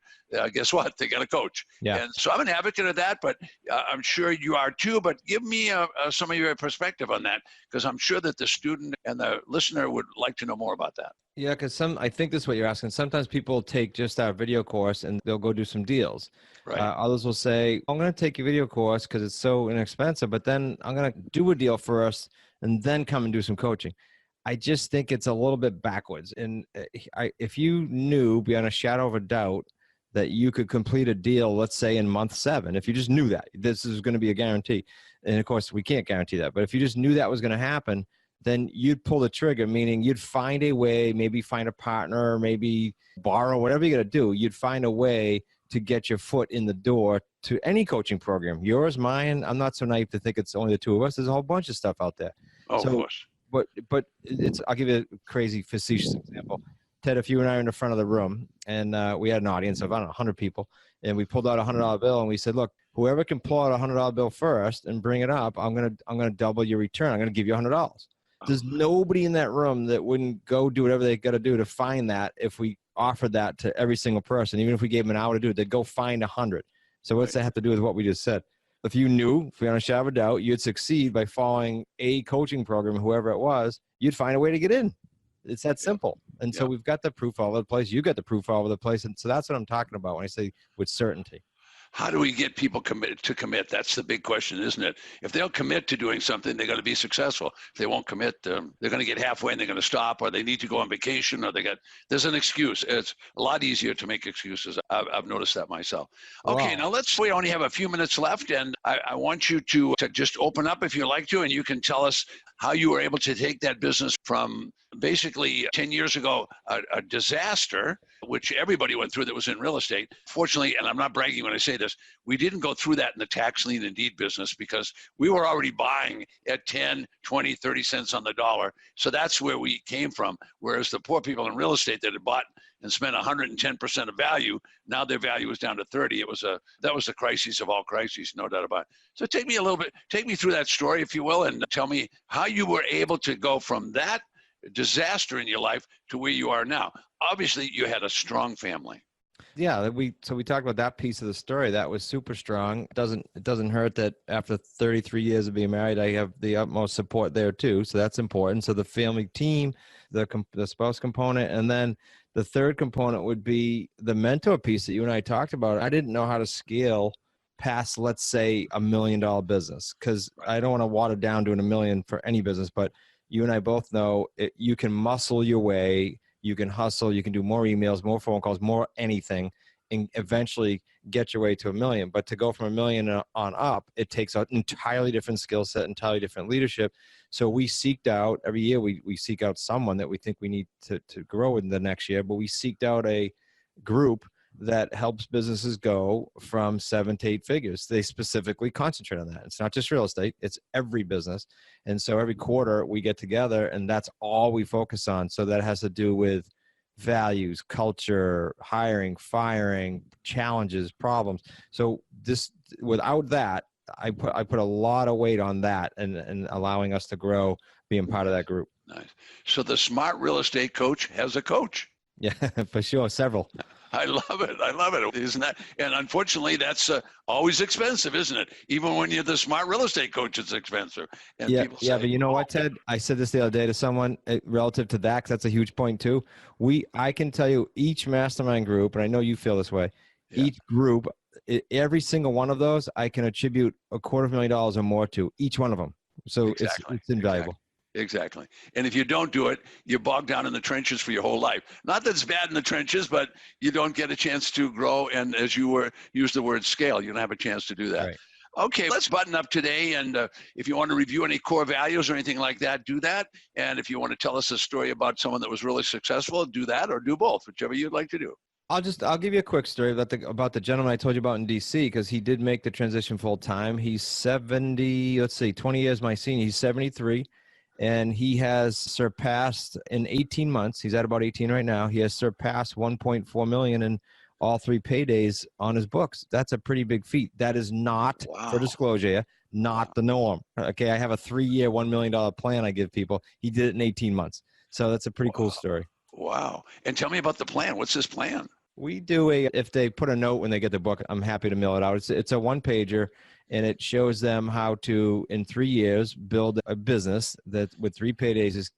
guess what? They got a coach.
Yeah.
And so I'm an advocate of that, but I'm sure you are too. But give me some of your perspective on that, because I'm sure that the student and the listener would like to know more about that.
Yeah, because I think this is what you're asking. Sometimes people take just our video course and they'll go do some deals.
Right.
Others will say, I'm going to take your video course because it's so inexpensive, but then I'm going to do a deal first and then come and do some coaching. I just think it's a little bit backwards. And if you knew beyond a shadow of a doubt that you could complete a deal, let's say in month 7, if you just knew that this is going to be a guarantee, and of course we can't guarantee that, but if you just knew that was going to happen, then you'd pull the trigger, meaning you'd find a way, maybe find a partner, maybe borrow, whatever you got to do, you'd find a way to get your foot in the door to any coaching program. Yours, mine, I'm not so naive to think it's only the two of us. There's a whole bunch of stuff out there.
Oh, of course.
But I'll give you a crazy facetious example. Ted, if you and I are in the front of the room and we had an audience of, I don't know, 100 people, and we pulled out a $100 bill and we said, look, whoever can pull out a $100 bill first and bring it up, I'm gonna double your return. I'm gonna give you $100. There's nobody in that room that wouldn't go do whatever they got to do to find that. If we offered that to every single person, even if we gave them an hour to do it, they'd go find 100. So what's that have to do with what we just said? If you knew, if we had a shadow of a doubt, you'd succeed by following a coaching program, whoever it was, you'd find a way to get in. It's that simple. And so we've got the proof all over the place. You got the proof all over the place. And so that's what I'm talking about when I say with certainty.
How do we get people to commit? That's the big question, isn't it? If they'll commit to doing something, they're going to be successful. If they won't commit, they're going to get halfway and they're going to stop, or they need to go on vacation, or there's an excuse. It's a lot easier to make excuses. I've noticed that myself. Okay, now we only have a few minutes left, and I want you to just open up if you like to, and you can tell us how you were able to take that business from basically 10 years ago, a disaster, which everybody went through that was in real estate. Fortunately, and I'm not bragging when I say this, we didn't go through that in the tax lien and deed business because we were already buying at 10, 20, 30 cents on the dollar. So that's where we came from. Whereas the poor people in real estate that had bought and spent 110% of value, now their value is down to 30. That was the crisis of all crises, no doubt about it. So take me through that story, if you will, and tell me how you were able to go from that disaster in your life to where you are now. Obviously, you had a strong family.
Yeah, we talked about that piece of the story. That was super strong. It doesn't hurt that after 33 years of being married, I have the utmost support there too. So that's important. So the family team, the spouse component, and then the third component would be the mentor piece that you and I talked about. I didn't know how to scale past, let's say, $1 million business, because I don't want to water down doing $1 million for any business, but you and I both know you can muscle your way, you can hustle, you can do more emails, more phone calls, more anything, and eventually get your way to $1 million. But to go from $1 million on up, it takes an entirely different skill set, entirely different leadership. So we seeked out, every year we seek out someone that we think we need to grow in the next year, but we seeked out a group that helps businesses go from 7 to 8 figures. They specifically concentrate on that. It's not just real estate, it's every business. And so every quarter we get together and that's all we focus on. So that has to do with values, culture, hiring, firing, challenges, problems. So without that, I put a lot of weight on that and allowing us to grow, being part of that group.
Nice. So the smart real estate coach has a coach.
Yeah, for sure. Several.
I love it. I love it. Isn't that? And unfortunately, that's always expensive, isn't it? Even when you're the smart real estate coach, it's expensive. And people say,
but you know what, Ted? I said this the other day to someone relative to that, 'cause that's a huge point too. I can tell you each mastermind group, and I know you feel this way, each group, every single one of those, I can attribute $250,000 or more to each one of them. So
Exactly.
it's invaluable.
Exactly. And if you don't do it, you're bogged down in the trenches for your whole life. Not that it's bad in the trenches, but you don't get a chance to grow. And as you use the word scale, you don't have a chance to do that.
Right.
Okay, let's button up today. And if you want to review any core values or anything like that, do that. And if you want to tell us a story about someone that was really successful, do that, or do both, whichever you'd like to do.
I'll give you a quick story about the gentleman I told you about in DC, because he did make the transition full time. He's 20 years my senior. He's 73. And he has surpassed in 18 months. He's at about 18 right now. He has surpassed 1.4 million in all 3 paydays on his books. That's a pretty big feat. That is not, for disclosure, not the norm. Okay, I have a 3-year, $1 million plan I give people. He did it in 18 months. So that's a pretty cool story.
Wow. And tell me about the plan. What's this plan?
We do if they put a note when they get the book, I'm happy to mail it out. It's a 1-pager, and it shows them how to, in 3 years, build a business that with 3 paydays is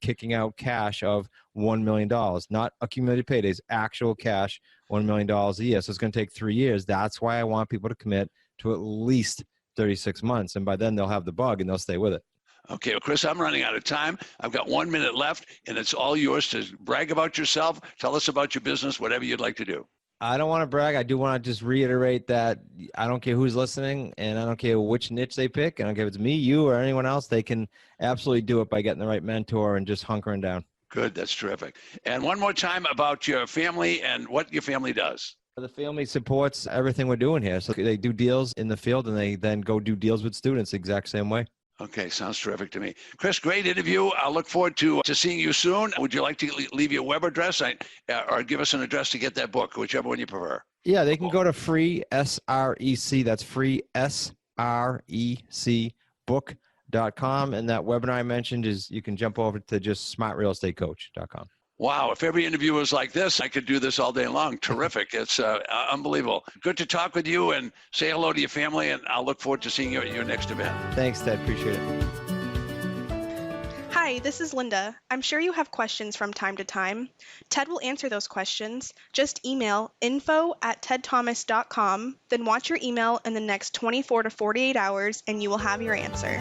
kicking out cash of $1 million, not accumulated paydays, actual cash, $1 million a year. So it's going to take 3 years. That's why I want people to commit to at least 36 months. And by then they'll have the bug and they'll stay with it.
Okay, well, Chris, I'm running out of time. I've got 1 minute left, and it's all yours to brag about yourself. Tell us about your business, whatever you'd like to do.
I don't want to brag. I do want to just reiterate that I don't care who's listening, and I don't care which niche they pick. I don't care if it's me, you, or anyone else. They can absolutely do it by getting the right mentor and just hunkering down.
Good. That's terrific. And one more time about your family and what your family does.
The family supports everything we're doing here. So they do deals in the field, and they then go do deals with students the exact same way.
Okay, sounds terrific to me. Chris, great interview. I'll look forward to seeing you soon. Would you like to leave your web address or give us an address to get that book, whichever one you prefer?
Yeah, they can go to free SREC. That's free SREC book.com. And that webinar I mentioned is you can jump over to just smartrealestatecoach.com.
Wow, if every interview was like this, I could do this all day long. Terrific. It's unbelievable. Good to talk with you, and say hello to your family, and I'll look forward to seeing you at your next event.
Thanks, Ted. Appreciate it.
Hi, this is Linda. I'm sure you have questions from time to time. Ted will answer those questions. Just email info@tedthomas.com, then watch your email in the next 24 to 48 hours, and you will have your answer.